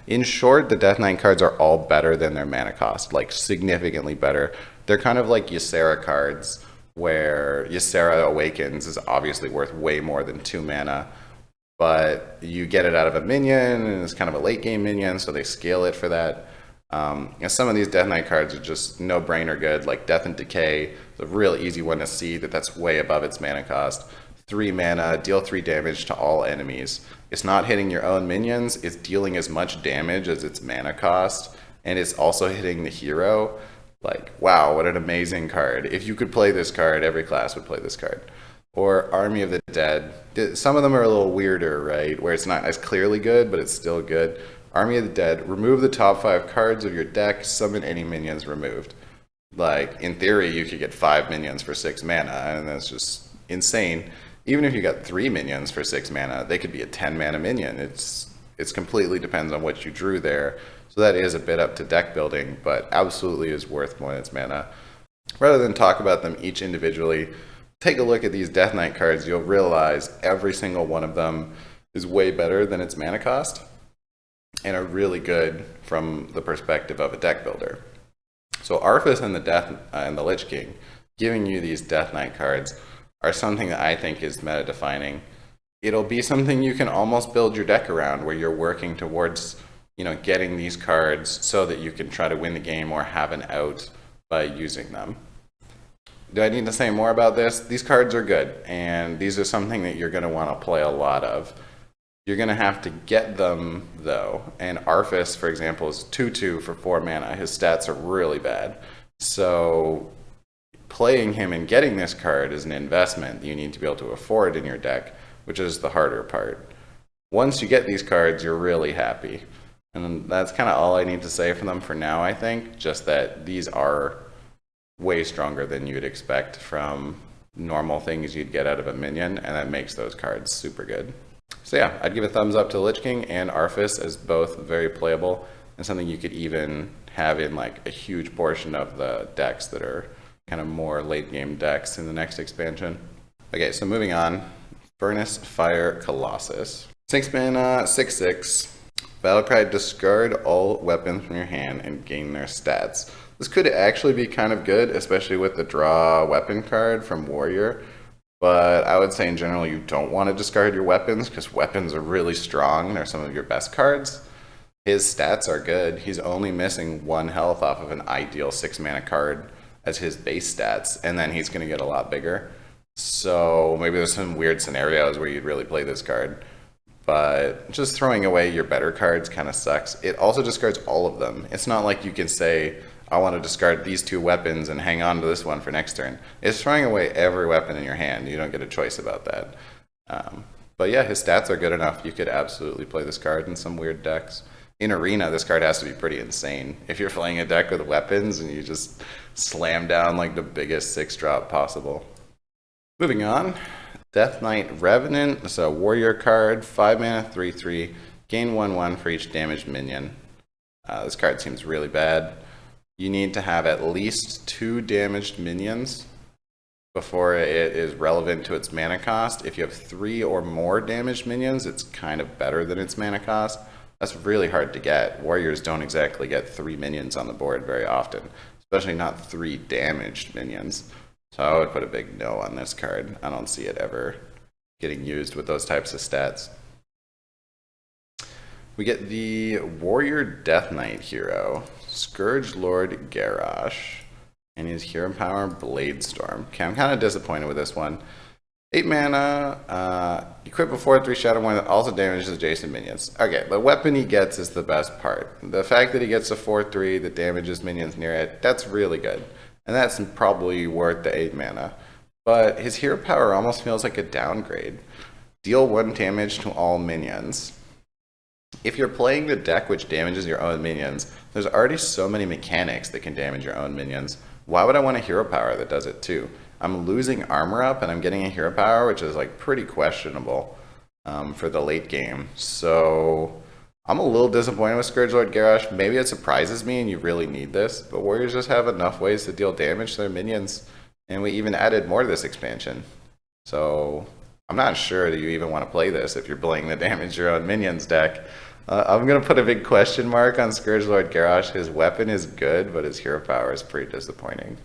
In short, the Death Knight cards are all better than their mana cost, like significantly better. They're kind of like Ysera cards, where Ysera Awakens is obviously worth way more than 2 mana, but you get it out of a minion, and it's kind of a late game minion, so they scale it for that. And some of these Death Knight cards are just no-brainer good, like Death and Decay. It's a real easy one to see that's way above its mana cost. 3 mana, deal 3 damage to all enemies. It's not hitting your own minions, it's dealing as much damage as its mana cost, and it's also hitting the hero. Like, wow, what an amazing card. If you could play this card, every class would play this card. or Army of the Dead. Some of them are a little weirder, right? Where it's not as clearly good, but it's still good. Army of the Dead, remove the top 5 cards of your deck, summon any minions removed. Like, in theory, you could get 5 minions for 6 mana, and that's just insane. Even if you got 3 minions for 6 mana, they could be a 10 mana minion. It's completely depends on what you drew there. So that is a bit up to deck building, but absolutely is worth more than its mana. Rather than talk about them each individually, take a look at these Death Knight cards. You'll realize every single one of them is way better than its mana cost and are really good from the perspective of a deck builder. So Arthas and the Lich King giving you these Death Knight cards are something that I think is meta defining. It'll be something you can almost build your deck around, where you're working towards, getting these cards so that you can try to win the game or have an out by using them. Do I need to say more about this? These cards are good, and these are something that you're going to want to play a lot of. You're going to have to get them, though, and Arthas, for example, is 2/2 for 4 mana. His stats are really bad. So playing him and getting this card is an investment you need to be able to afford in your deck, which is the harder part. Once you get these cards, you're really happy. And that's kind of all I need to say for them for now, I think. Just that these are way stronger than you'd expect from normal things you'd get out of a minion, and that makes those cards super good. So yeah, I'd give a thumbs up to Lich King and Arthas as both very playable and something you could even have in like a huge portion of the decks that are kind of more late game decks in the next expansion. Okay, so moving on. Furnace Fire Colossus. 6 mana, 6/6. Battlecry, discard all weapons from your hand and gain their stats. This could actually be kind of good, especially with the draw weapon card from Warrior. But I would say in general you don't want to discard your weapons, because weapons are really strong. They're some of your best cards. His stats are good. He's only missing 1 health off of an ideal 6 mana card as his base stats, and then he's going to get a lot bigger. So maybe there's some weird scenarios where you'd really play this card. But just throwing away your better cards kind of sucks. It also discards all of them. It's not like you can say, I want to discard these 2 weapons and hang on to this one for next turn. It's throwing away every weapon in your hand. You don't get a choice about that. But yeah, his stats are good enough. You could absolutely play this card in some weird decks. In Arena, this card has to be pretty insane. If you're playing a deck with weapons and you just slam down like the biggest 6-drop possible. Moving on. Death Knight Revenant. This is a warrior card. 5 mana, 3/3. Gain 1/1 for each damaged minion. This card seems really bad. You need to have at least 2 damaged minions before it is relevant to its mana cost. If you have 3 or more damaged minions, it's kind of better than its mana cost. That's really hard to get. Warriors don't exactly get 3 minions on the board very often, especially not 3 damaged minions. So I would put a big no on this card. I don't see it ever getting used with those types of stats. We get the Warrior Death Knight hero, Scourge Lord Garrosh, and his hero power Bladestorm. Okay, I'm kind of disappointed with this one. 8 mana, equip a 4/3 Shadow Warrior that also damages adjacent minions. Okay, the weapon he gets is the best part. The fact that he gets a 4/3 that damages minions near it, that's really good. And that's probably worth the 8 mana. But his hero power almost feels like a downgrade. Deal 1 damage to all minions. If you're playing the deck which damages your own minions, there's already so many mechanics that can damage your own minions. Why would I want a hero power that does it too? I'm losing armor up and I'm getting a hero power, which is like pretty questionable for the late game. So I'm a little disappointed with Scourge Lord Garrosh. Maybe it surprises me and you really need this, but Warriors just have enough ways to deal damage to their minions, and we even added more to this expansion. So I'm not sure that you even want to play this if you're playing the damage your own minions deck. I'm going to put a big question mark on Scourge Lord Garrosh. His weapon is good, but his hero power is pretty disappointing.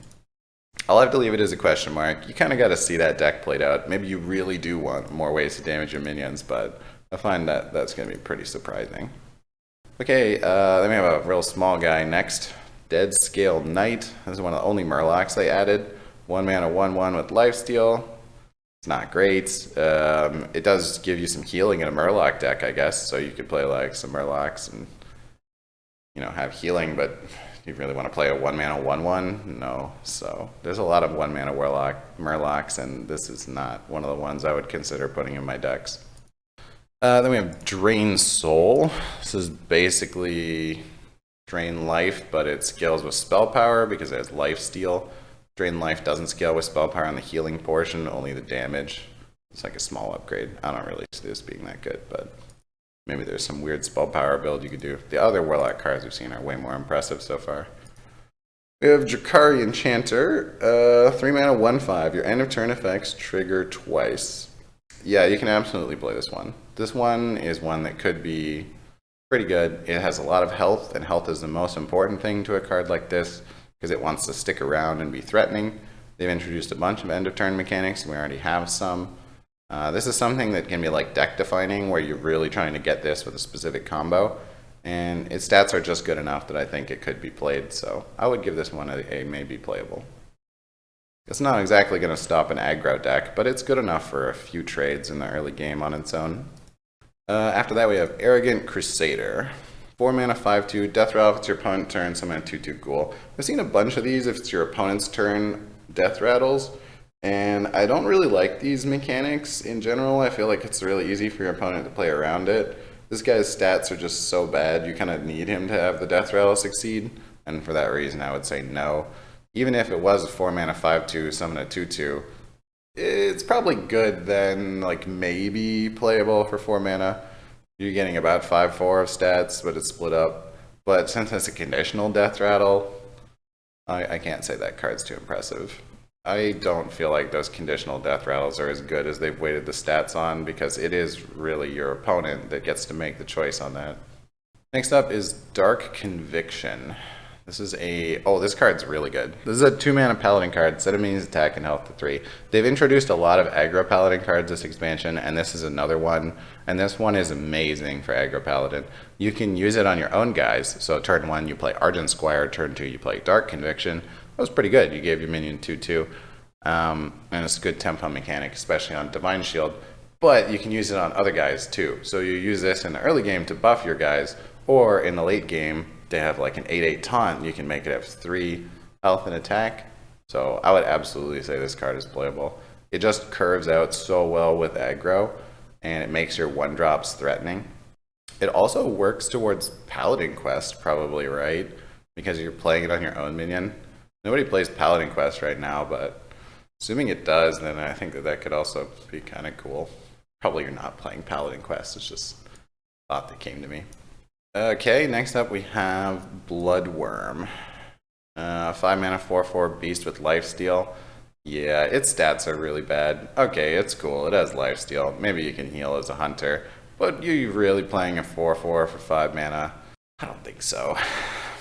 I'll have to leave it as a question mark. You kind of got to see that deck played out. Maybe you really do want more ways to damage your minions, but I find that that's going to be pretty surprising. Okay, then we have a real small guy next. Dead Scale Knight. This is one of the only Murlocs they added. 1 mana, 1/1 with lifesteal. It's not great. It does give you some healing in a Murloc deck, I guess. So you could play like some Murlocs and have healing, but You really want to play a 1-mana 1/1? No. So there's a lot of 1-mana Murlocs, and this is not one of the ones I would consider putting in my decks. Then we have Drain Soul. This is basically Drain Life, but it scales with spell power because it has life steal. Drain Life doesn't scale with spell power on the healing portion, only the damage. It's like a small upgrade. I don't really see this being that good, but maybe there's some weird spell power build you could do. The other Warlock cards we've seen are way more impressive so far. We have Drakari Enchanter, 3-mana 1/5. Your end of turn effects trigger twice. Yeah, you can absolutely play this one. This one is one that could be pretty good. It has a lot of health, and health is the most important thing to a card like this because it wants to stick around and be threatening. They've introduced a bunch of end of turn mechanics, and we already have some. This is something that can be like deck defining, where you're really trying to get this with a specific combo, and its stats are just good enough that I think it could be played, so I would give this one a maybe playable. It's not exactly going to stop an aggro deck, but it's good enough for a few trades in the early game on its own. After that we have Arrogant Crusader. 4-mana 5/2, death rattle if it's your opponent's turn, summon a 2/2 ghoul. I've seen a bunch of these if it's your opponent's turn death rattles, and I don't really like these mechanics in general. I feel like it's really easy for your opponent to play around it. This guy's stats are just so bad, you kind of need him to have the death rattle succeed, and for that reason I would say no. Even if it was a 4-mana 5/2, summon a 2/2, it's probably good then, like maybe playable for 4 mana. You're getting about 5/4 of stats, but it's split up. But since it's a conditional death rattle, I can't say that card's too impressive. I don't feel like those conditional death rattles are as good as they've weighted the stats on, because it is really your opponent that gets to make the choice on that. Next up is Dark Conviction. This is this card's really good. This is a 2-mana paladin card, set enemies attack and health to 3. They've introduced a lot of aggro paladin cards this expansion, and this is another one, and this one is amazing for aggro paladin. You can use it on your own guys, so turn 1 you play Argent Squire, turn 2 you play Dark Conviction. That was pretty good. You gave your minion 2/2, and it's a good tempo mechanic, especially on Divine Shield, but you can use it on other guys too. So you use this in the early game to buff your guys, or in the late game they have like an 8/8 taunt, you can make it have 3 health and attack. So I would absolutely say this card is playable. It just curves out so well with aggro, and it makes your 1-drops threatening. It also works towards Paladin Quest, probably, right? Because you're playing it on your own minion. Nobody plays Paladin Quest right now, but assuming it does, then I think that could also be kind of cool. Probably you're not playing Paladin Quest, it's just a thought that came to me. Okay, next up we have Bloodworm. 5-mana 4/4 beast with lifesteal. Yeah, its stats are really bad. Okay, it's cool, it has lifesteal. Maybe you can heal as a hunter, but you're really playing a 4/4 for 5 mana? I don't think so.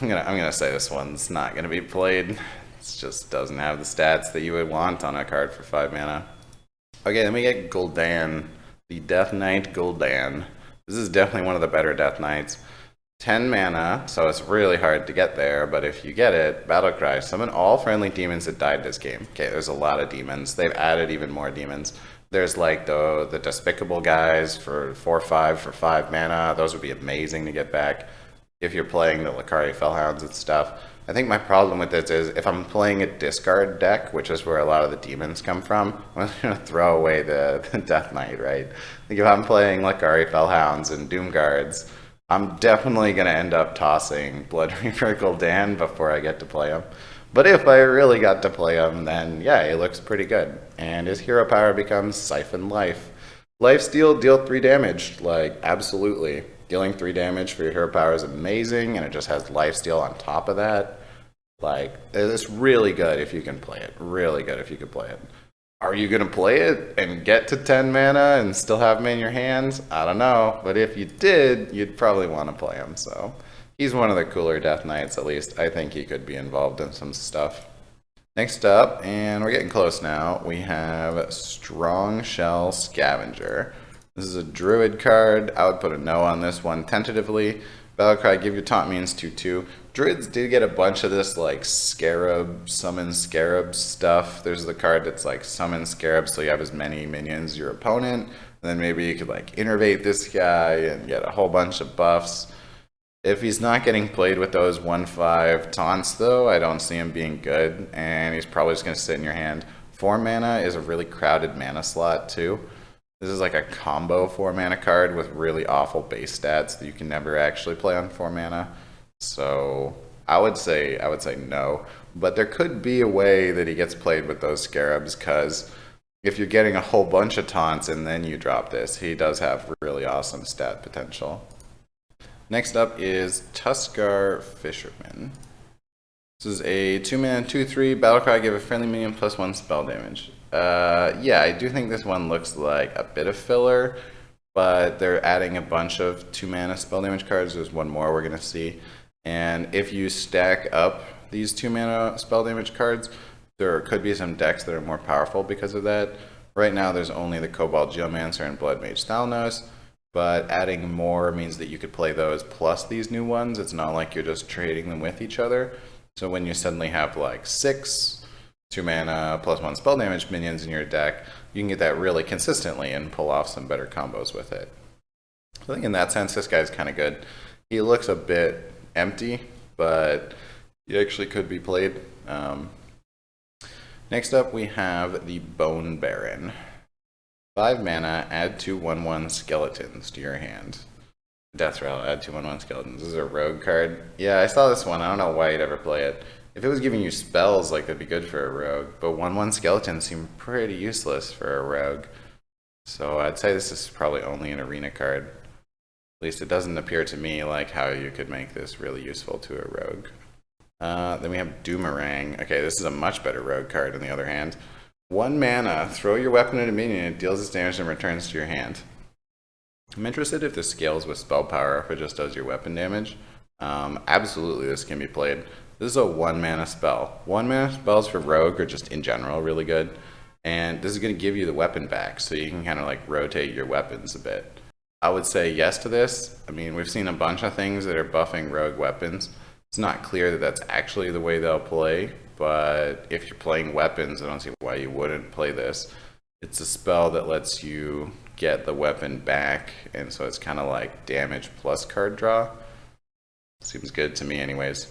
I'm gonna say this one's not gonna be played. It just doesn't have the stats that you would want on a card for 5 mana. Okay, then we get Gul'dan, the Death Knight Gul'dan. This is definitely one of the better Death Knights. 10 mana, so it's really hard to get there, but if you get it, Battlecry, summon all friendly demons that died this game. Okay, there's a lot of demons. They've added even more demons. There's like the Despicable guys for 4/5 for 5 mana. Those would be amazing to get back if you're playing the Lakari Fellhounds and stuff. I think my problem with this is if I'm playing a discard deck, which is where a lot of the demons come from, I'm going to throw away the Death Knight, right? Like if I'm playing Lakari Fellhounds and Doom Guards, I'm definitely going to end up tossing Blood Reaper Gul'dan before I get to play him. But if I really got to play him, then yeah, he looks pretty good. And his hero power becomes Siphon Life. Lifesteal, deal 3 damage. Like, absolutely. Dealing 3 damage for your hero power is amazing, and it just has lifesteal on top of that. Like, it's really good if you can play it. Really good if you can play it. Are you going to play it and get to 10 mana and still have him in your hands? I don't know. But if you did, you'd probably want to play him. So he's one of the cooler Death Knights, at least. I think he could be involved in some stuff. Next up, and we're getting close now, we have Strong Shell Scavenger. This is a Druid card. I would put a no on this one tentatively. Battlecry, give your taunt means 2/2. Druids did get a bunch of this like scarab, summon scarab stuff. There's the card that's like summon scarab, so you have as many minions as your opponent. And then maybe you could like innervate this guy and get a whole bunch of buffs. If he's not getting played with those 1/5 taunts, though, I don't see him being good, and he's probably just going to sit in your hand. 4 mana is a really crowded mana slot, too. This is like a combo 4 mana card with really awful base stats that you can never actually play on 4 mana. So I would say no. But there could be a way that he gets played with those scarabs, because if you're getting a whole bunch of taunts and then you drop this, he does have really awesome stat potential. Next up is Tuskar Fisherman. This is a 2-mana 2/3 battlecry. Give a friendly minion +1 spell damage. Yeah, I do think this one looks like a bit of filler, but they're adding a bunch of 2-mana spell damage cards. There's one more we're gonna see, and if you stack up these 2-mana spell damage cards, there could be some decks that are more powerful because of that. Right now, there's only the Cobalt Geomancer and Blood Mage Thalnos. But adding more means that you could play those plus these new ones. It's not like you're just trading them with each other. So when you suddenly have like 6 2-mana +1 spell damage minions in your deck, you can get that really consistently and pull off some better combos with it. I think in that sense, this guy's kind of good. He looks a bit empty, but he actually could be played. Next up, we have the Bone Baron. 5 mana, add 2 1/1 skeletons to your hand. Death Rattle, add 2 1/1 skeletons. This is a rogue card. Yeah, I saw this one. I don't know why you'd ever play it. If it was giving you spells, like, that'd be good for a rogue. But 1/1 skeletons seem pretty useless for a rogue. So I'd say this is probably only an arena card. At least it doesn't appear to me like how you could make this really useful to a rogue. Then we have Doomerang. Okay, this is a much better rogue card on the other hand. 1 mana, throw your weapon at a minion, it deals its damage and returns to your hand. I'm interested if this scales with spell power, or if it just does your weapon damage. Absolutely, this can be played. This is a 1 mana spell. 1 mana spells for rogue are just in general really good. And this is going to give you the weapon back, so you can kind of like rotate your weapons a bit. I would say yes to this. I mean, we've seen a bunch of things that are buffing rogue weapons. It's not clear that that's actually the way they'll play. But if you're playing weapons, I don't see why you wouldn't play this. It's a spell that lets you get the weapon back, and so it's kind of like damage plus card draw. Seems good to me anyways.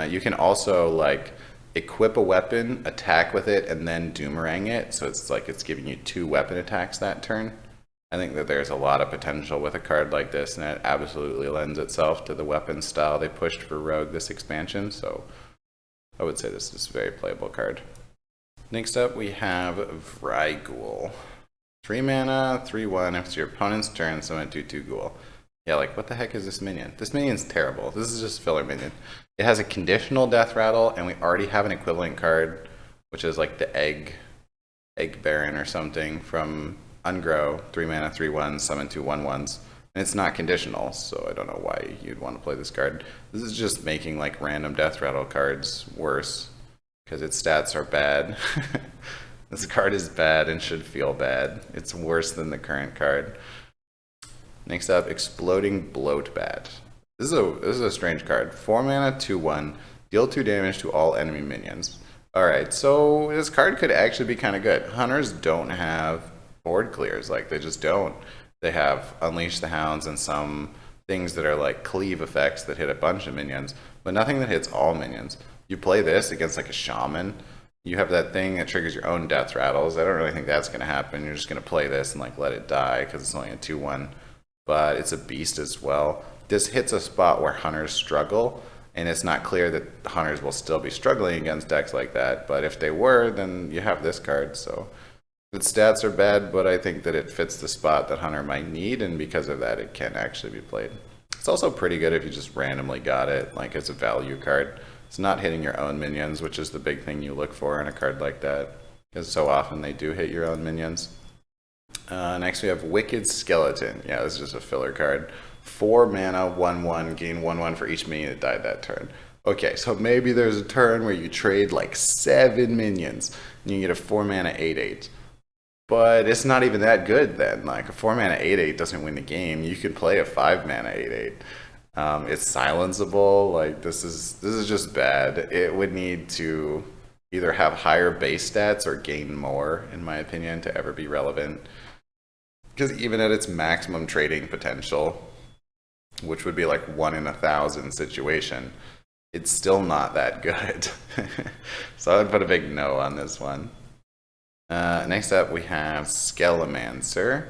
You can also like equip a weapon, attack with it, and then Doomerang it, so it's like it's giving you 2 weapon attacks that turn. I think that there's a lot of potential with a card like this, and it absolutely lends itself to the weapon style they pushed for Rogue this expansion, so I would say this is a very playable card. Next up, we have Vryghoul. 3 mana, 3/1. If it's your opponent's turn, summon 2/2 Ghoul. Yeah, like, what the heck is this minion? This minion's terrible. This is just filler minion. It has a conditional Death Rattle, and we already have an equivalent card, which is like the Egg Baron or something from Ungrow. 3 mana, 3/1, summon 2 1/1s. And it's not conditional, so I don't know why you'd want to play this card. This is just making like random Death Rattle cards worse, because its stats are bad. This card is bad and should feel bad. It's worse than the current card. Next up, Exploding Bloatbat. This is a strange card. 4 mana, 2/1, deal 2 damage to all enemy minions. Alright, so this card could actually be kind of good. Hunters don't have board clears, like they just don't. They have Unleash the Hounds and some things that are like cleave effects that hit a bunch of minions, but nothing that hits all minions. You play this against like a shaman, you have that thing that triggers your own death rattles. I don't really think that's going to happen. You're just going to play this and like let it die because it's only a 2/1, but it's a beast as well. This hits a spot where hunters struggle, and it's not clear that hunters will still be struggling against decks like that, but if they were, then you have this card. So its stats are bad, but I think that it fits the spot that Hunter might need, and because of that, it can actually be played. It's also pretty good if you just randomly got it, like it's a value card. It's not hitting your own minions, which is the big thing you look for in a card like that, because so often they do hit your own minions. Next we have Wicked Skeleton. Yeah, this is just a filler card. 4 mana, 1/1, gain 1/1 for each minion that died that turn. Okay, so maybe there's a turn where you trade like 7 minions, and you get a 4 mana 8/8. But it's not even that good then. Like a 4 mana 8/8 doesn't win the game. You can play a 5 mana 8/8. It's silenceable. Like this is just bad. It would need to either have higher base stats or gain more, in my opinion, to ever be relevant. Because even at its maximum trading potential, which would be like 1 in 1,000 situation, it's still not that good. So I would put a big no on this one. Next up, we have Skelemancer,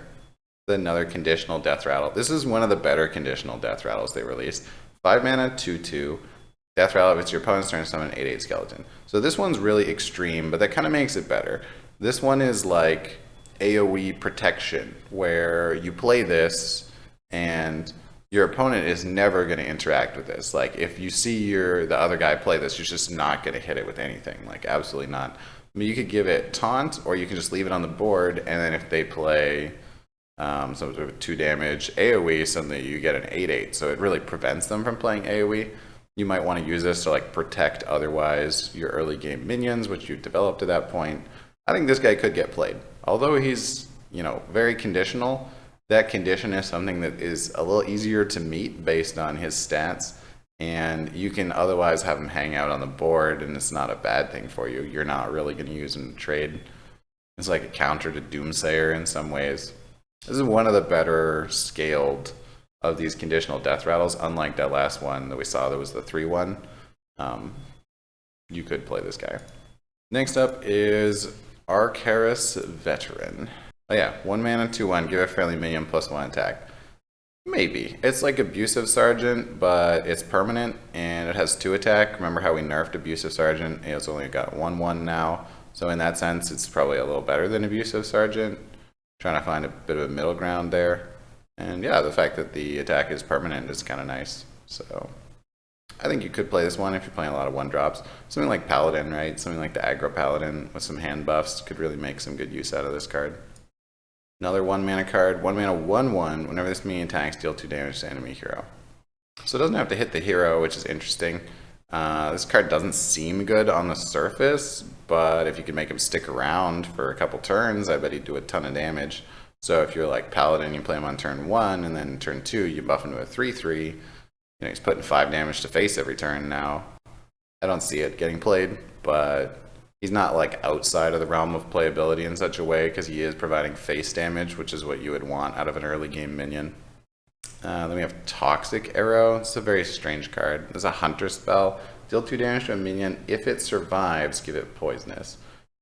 another conditional death rattle. This is one of the better conditional death rattles they released. 5 mana, 2/2. Death rattle if it's your opponent's turn, summon an 8/8 skeleton. So this one's really extreme, but that kind of makes it better. This one is like AoE protection, where you play this and your opponent is never going to interact with this. Like if you see the other guy play this, you're just not going to hit it with anything. Like absolutely not. I mean, you could give it taunt, or you can just leave it on the board, and then if they play some sort of 2 damage AoE, suddenly you get an 8/8. So it really prevents them from playing AoE. You might want to use this to like protect otherwise your early game minions, which you've developed to that point. I think this guy could get played. Although he's, very conditional, that condition is something that is a little easier to meet based on his stats. And you can otherwise have him hang out on the board, and it's not a bad thing for you. You're not really going to use him to trade. It's like a counter to Doomsayer in some ways. This is one of the better scaled of these conditional death rattles, unlike that last one that we saw that was the 3/1. You could play this guy. Next up is Arcaris Veteran. Oh yeah, 1 mana, 2/1, give a friendly minion +1 attack. Maybe. It's like Abusive Sergeant, but it's permanent, and it has 2 attack. Remember how we nerfed Abusive Sergeant? It's only got 1/1 now. So in that sense, it's probably a little better than Abusive Sergeant. Trying to find a bit of a middle ground there. And yeah, the fact that the attack is permanent is kind of nice. So I think you could play this one if you're playing a lot of 1-drops. Something like Paladin, right? Something like the Aggro Paladin with some hand buffs could really make some good use out of this card. Another 1 mana card, 1 mana, 1/1. Whenever this minion attacks, deal 2 damage to enemy hero. So it doesn't have to hit the hero, which is interesting. This card doesn't seem good on the surface, but if you can make him stick around for a couple turns, I bet he'd do a ton of damage. So if you're like Paladin, you play him on turn 1, and then turn 2, you buff him to a 3/3. He's putting 5 damage to face every turn now. I don't see it getting played, but he's not like outside of the realm of playability in such a way, because he is providing face damage, which is what you would want out of an early game minion. Then we have Toxic Arrow. It's a very strange card. It's a hunter spell. Deal 2 damage to a minion. If it survives, give it poisonous.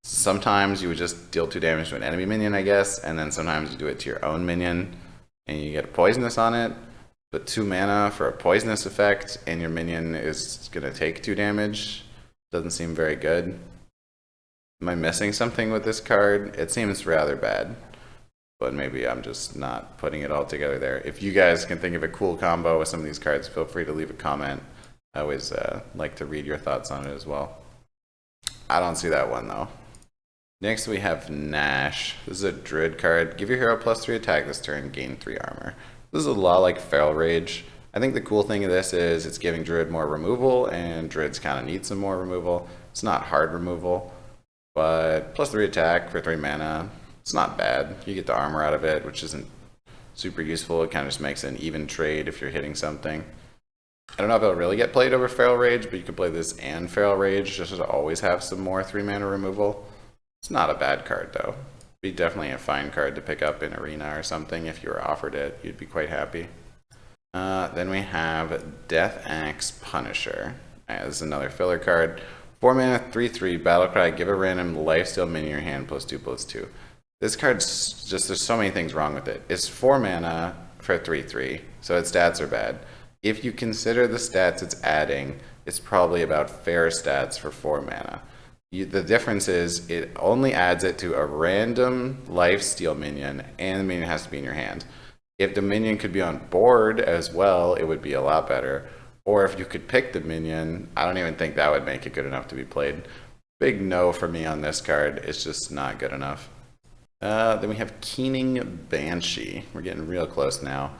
Sometimes you would just deal 2 damage to an enemy minion, I guess, and then sometimes you do it to your own minion, and you get a poisonous on it. But 2 mana for a poisonous effect, and your minion is going to take 2 damage. Doesn't seem very good. Am I missing something with this card? It seems rather bad, but maybe I'm just not putting it all together there. If you guys can think of a cool combo with some of these cards, feel free to leave a comment. I always like to read your thoughts on it as well. I don't see that one though. Next we have Nash. This is a Druid card. Give your hero +3 attack this turn, gain 3 armor. This is a lot like Feral Rage. I think the cool thing of this is it's giving Druid more removal, and Druids kind of need some more removal. It's not hard removal, but +3 attack for 3 mana. It's not bad. You get the armor out of it, which isn't super useful. It kind of just makes an even trade if you're hitting something. I don't know if it'll really get played over Feral Rage, but you can play this and Feral Rage just to always have some more 3 mana removal. It's not a bad card though. Be definitely a fine card to pick up in Arena or something. If you were offered it, you'd be quite happy. Then we have Death Axe Punisher. This is another filler card. 4 mana, 3/3, Battlecry, give a random lifesteal minion in your hand +2/2. This card's just, there's so many things wrong with it. It's 4 mana for 3/3, so its stats are bad. If you consider the stats it's adding, it's probably about fair stats for 4 mana. The difference is it only adds it to a random lifesteal minion, and the minion has to be in your hand. If the minion could be on board as well, it would be a lot better. Or if you could pick the minion, I don't even think that would make it good enough to be played. Big no for me on this card. It's just not good enough. Then we have Keening Banshee. We're getting real close now.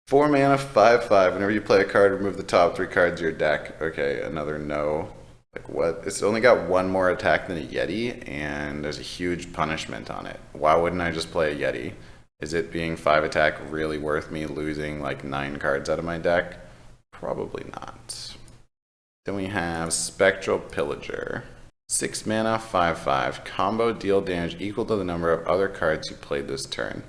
4 mana, 5/5. Whenever you play a card, remove the top 3 cards of your deck. Okay, another no. Like what? It's only got 1 more attack than a Yeti, and there's a huge punishment on it. Why wouldn't I just play a Yeti? Is it being 5 attack really worth me losing like 9 cards out of my deck? Probably not. Then we have Spectral Pillager. 6 mana, 5/5. Combo, deal damage equal to the number of other cards you played this turn.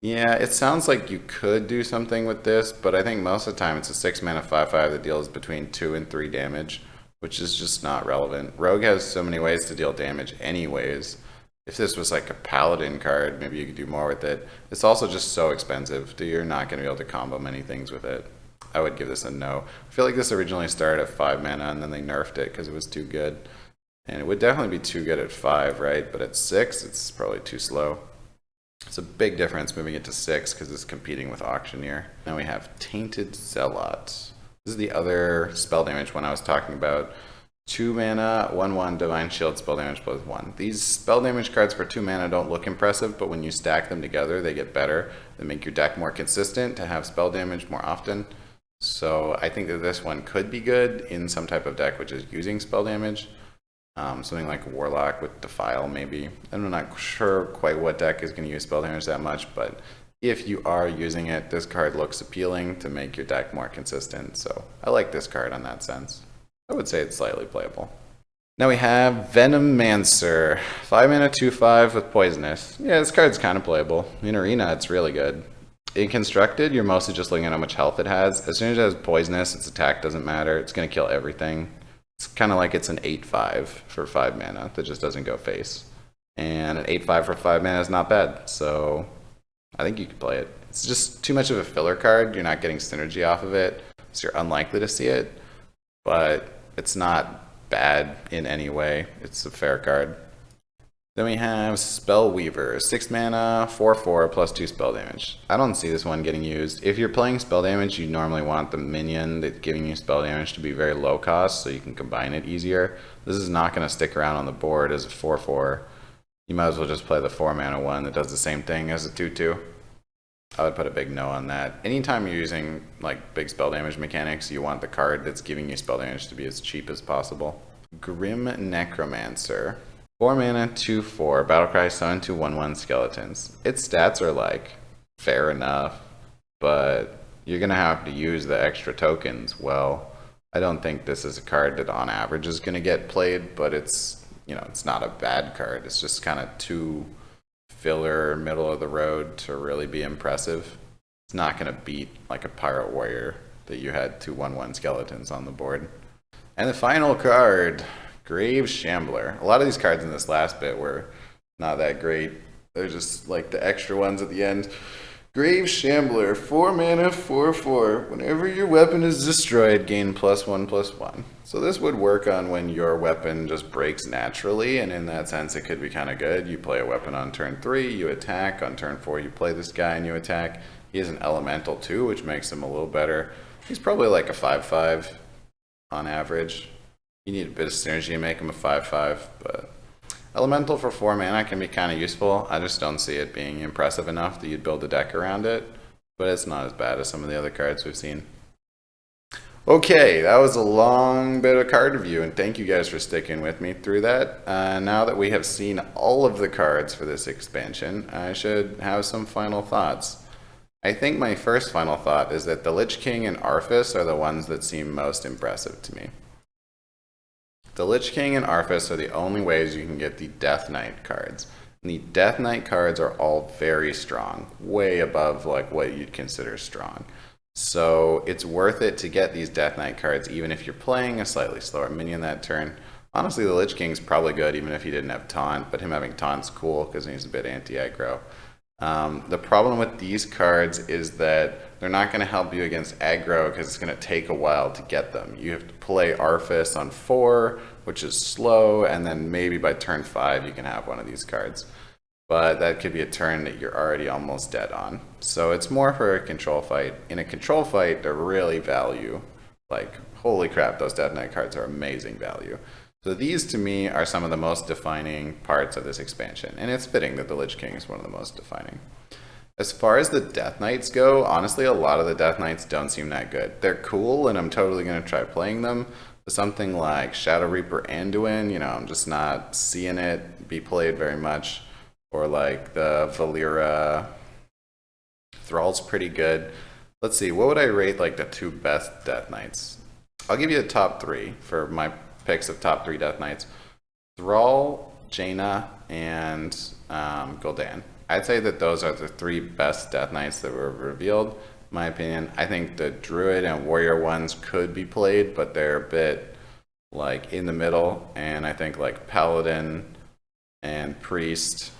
Yeah, it sounds like you could do something with this, but I think most of the time it's a 6 mana 5/5 that deals between 2 and 3 damage, which is just not relevant. Rogue has so many ways to deal damage anyways. If this was like a paladin card, maybe you could do more with it. It's also just so expensive that you're not going to be able to combo many things with it. I would give this a no. I feel like this originally started at 5 mana and then they nerfed it because it was too good. And it would definitely be too good at 5, right? But at 6, it's probably too slow. It's a big difference moving it to 6 because it's competing with Auctioneer. Now we have Tainted Zealot. This is the other spell damage one I was talking about. 2 mana, 1/1 Divine Shield spell damage plus 1. These spell damage cards for 2 mana don't look impressive, but when you stack them together, they get better. They make your deck more consistent to have spell damage more often. So I think that this one could be good in some type of deck which is using spell damage. Something like Warlock with Defile, maybe. I'm not sure quite what deck is going to use spell damage that much, but if you are using it, this card looks appealing to make your deck more consistent. So I like this card in that sense. I would say it's slightly playable. Now we have Venomancer. 5 mana 2/5 with Poisonous. Yeah, this card's kind of playable. In Arena, it's really good. In Constructed, you're mostly just looking at how much health it has. As soon as it has Poisonous, its attack doesn't matter. It's going to kill everything. It's kind of like it's an 8/5 for 5 mana that just doesn't go face. And an 8/5 for 5 mana is not bad, so I think you could play it. It's just too much of a filler card. You're not getting synergy off of it, so you're unlikely to see it. But it's not bad in any way. It's a fair card. Then we have Spellweaver, 6 mana, 4/4 plus 2 spell damage. I don't see this one getting used. If you're playing spell damage, you normally want the minion that's giving you spell damage to be very low cost so you can combine it easier. This is not going to stick around on the board as a 4/4. You might as well just play the 4 mana one that does the same thing as a 2/2. I would put a big no on that. Anytime you're using like big spell damage mechanics, you want the card that's giving you spell damage to be as cheap as possible. Grim Necromancer. 4 mana, 2/4, Battlecry, summon 2 1/1 skeletons. Its stats are like fair enough, but you're gonna have to use the extra tokens. Well, I don't think this is a card that on average is gonna get played, but it's, you know, it's not a bad card. It's just kind of too filler, middle of the road to really be impressive. It's not gonna beat like a Pirate Warrior that you had 2 1/1 skeletons on the board. And the final card, Grave Shambler. A lot of these cards in this last bit were not that great. They're just like the extra ones at the end. Grave Shambler, 4 mana, 4/4. Whenever your weapon is destroyed, gain +1/+1. So this would work on when your weapon just breaks naturally, and in that sense it could be kind of good. You play a weapon on turn 3, you attack. On turn 4 you play this guy and you attack. He has an elemental too, which makes him a little better. He's probably like a 5/5 on average. You need a bit of synergy to make him a 5/5, but elemental for 4 mana can be kind of useful. I just don't see it being impressive enough that you'd build a deck around it, but it's not as bad as some of the other cards we've seen. Okay, that was a long bit of card review, and thank you guys for sticking with me through that. Now that we have seen all of the cards for this expansion, I should have some final thoughts. I think my first final thought is that the Lich King and Arthas are the ones that seem most impressive to me. The Lich King and Arthas are the only ways you can get the Death Knight cards. And the Death Knight cards are all very strong, way above like what you'd consider strong. So it's worth it to get these Death Knight cards even if you're playing a slightly slower minion that turn. Honestly, the Lich King's probably good even if he didn't have Taunt, but him having Taunt's cool because he's a bit anti-aggro. The problem with these cards is that they're not going to help you against aggro because it's going to take a while to get them. You have to play Arthas on 4, which is slow, and then maybe by turn 5 you can have one of these cards. But that could be a turn that you're already almost dead on. So it's more for a control fight. In a control fight, they're really value. Like, holy crap, those Death Knight cards are amazing value. So these, to me, are some of the most defining parts of this expansion, and it's fitting that the Lich King is one of the most defining. As far as the Death Knights go, honestly, a lot of the Death Knights don't seem that good. They're cool, and I'm totally going to try playing them, but something like Shadow Reaper Anduin, you know, I'm just not seeing it be played very much, or like the Valera Thrall's pretty good. Let's see, what would I rate like the 2 best Death Knights? I'll give you the top 3 for my picks of top 3 Death Knights. Thrall, Jaina, and Gul'dan. I'd say that those are the three best Death Knights that were revealed, in my opinion. I think the Druid and Warrior ones could be played, but they're a bit like in the middle, and I think like Paladin and Priest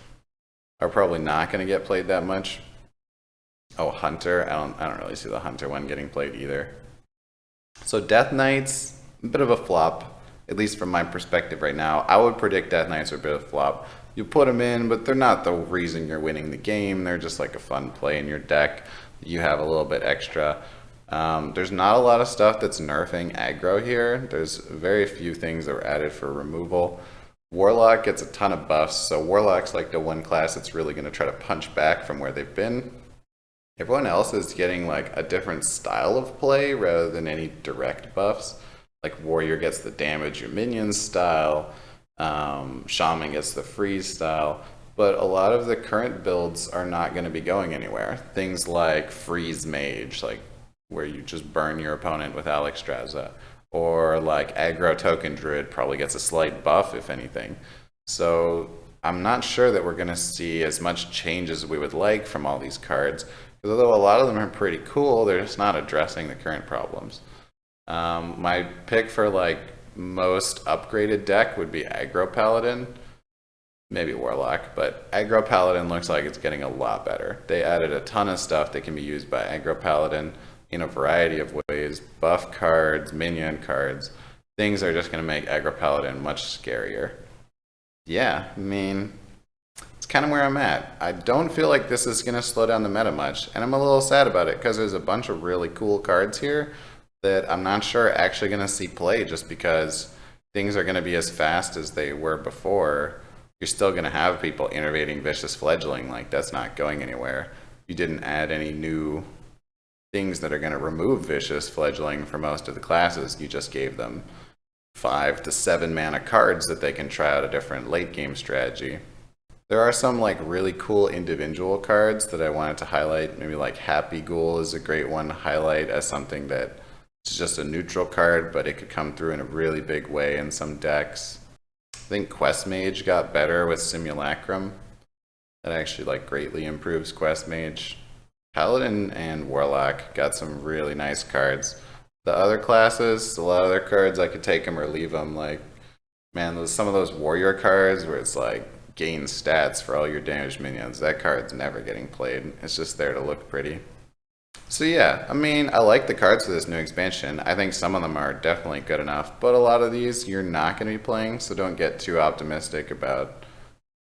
are probably not going to get played that much. Oh, Hunter, I don't really see the Hunter one getting played either. So Death Knights, a bit of a flop, at least from my perspective right now. I would predict Death Knights are a bit of a flop. You put them in, but they're not the reason you're winning the game. They're just like a fun play in your deck. You have a little bit extra. There's not a lot of stuff that's nerfing aggro here. There's very few things that were added for removal. Warlock gets a ton of buffs, so Warlock's like the one class that's really going to try to punch back from where they've been. Everyone else is getting like a different style of play rather than any direct buffs. Like Warrior gets the damage your minions style, Shaman gets the freeze style, but a lot of the current builds are not going to be going anywhere. Things like Freeze Mage, like where you just burn your opponent with Alexstrasza, or like Aggro Token Druid probably gets a slight buff if anything. So I'm not sure that we're going to see as much change as we would like from all these cards. Although a lot of them are pretty cool, they're just not addressing the current problems. My pick for like most upgraded deck would be Aggro Paladin, maybe Warlock, but Aggro Paladin looks like it's getting a lot better. They added a ton of stuff that can be used by Aggro Paladin in a variety of ways. Buff cards, minion cards, things are just going to make Aggro Paladin much scarier. Yeah, I mean, it's kind of where I'm at. I don't feel like this is going to slow down the meta much, and I'm a little sad about it because there's a bunch of really cool cards here that I'm not sure are actually going to see play just because things are going to be as fast as they were before. You're still going to have people innovating Vicious Fledgling, like that's not going anywhere. You didn't add any new things that are going to remove Vicious Fledgling for most of the classes. You just gave them 5 to 7 mana cards that they can try out a different late game strategy. There are some like really cool individual cards that I wanted to highlight. Maybe like Happy Ghoul is a great one to highlight as something that is just a neutral card, but it could come through in a really big way in some decks. I think Quest Mage got better with Simulacrum. That actually like greatly improves Quest Mage. Paladin and Warlock got some really nice cards. The other classes, a lot of their cards, I could take them or leave them. Like, man, some of those Warrior cards where it's like, gain stats for all your damaged minions. That card's never getting played. It's just there to look pretty. So yeah, I mean, I like the cards for this new expansion. I think some of them are definitely good enough, but a lot of these you're not going to be playing, so don't get too optimistic about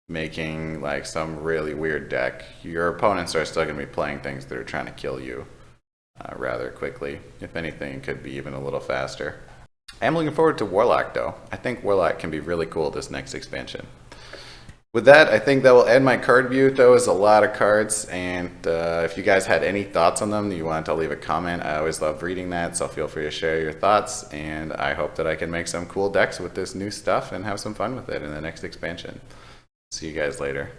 making like some really weird deck. Your opponents are still going to be playing things that are trying to kill you rather quickly. If anything, it could be even a little faster. I'm looking forward to Warlock though. I think Warlock can be really cool this next expansion. With that, I think that will end my card view. That was a lot of cards, and if you guys had any thoughts on them, you wanted to leave a comment, I always love reading that, so feel free to share your thoughts, and I hope that I can make some cool decks with this new stuff and have some fun with it in the next expansion. See you guys later.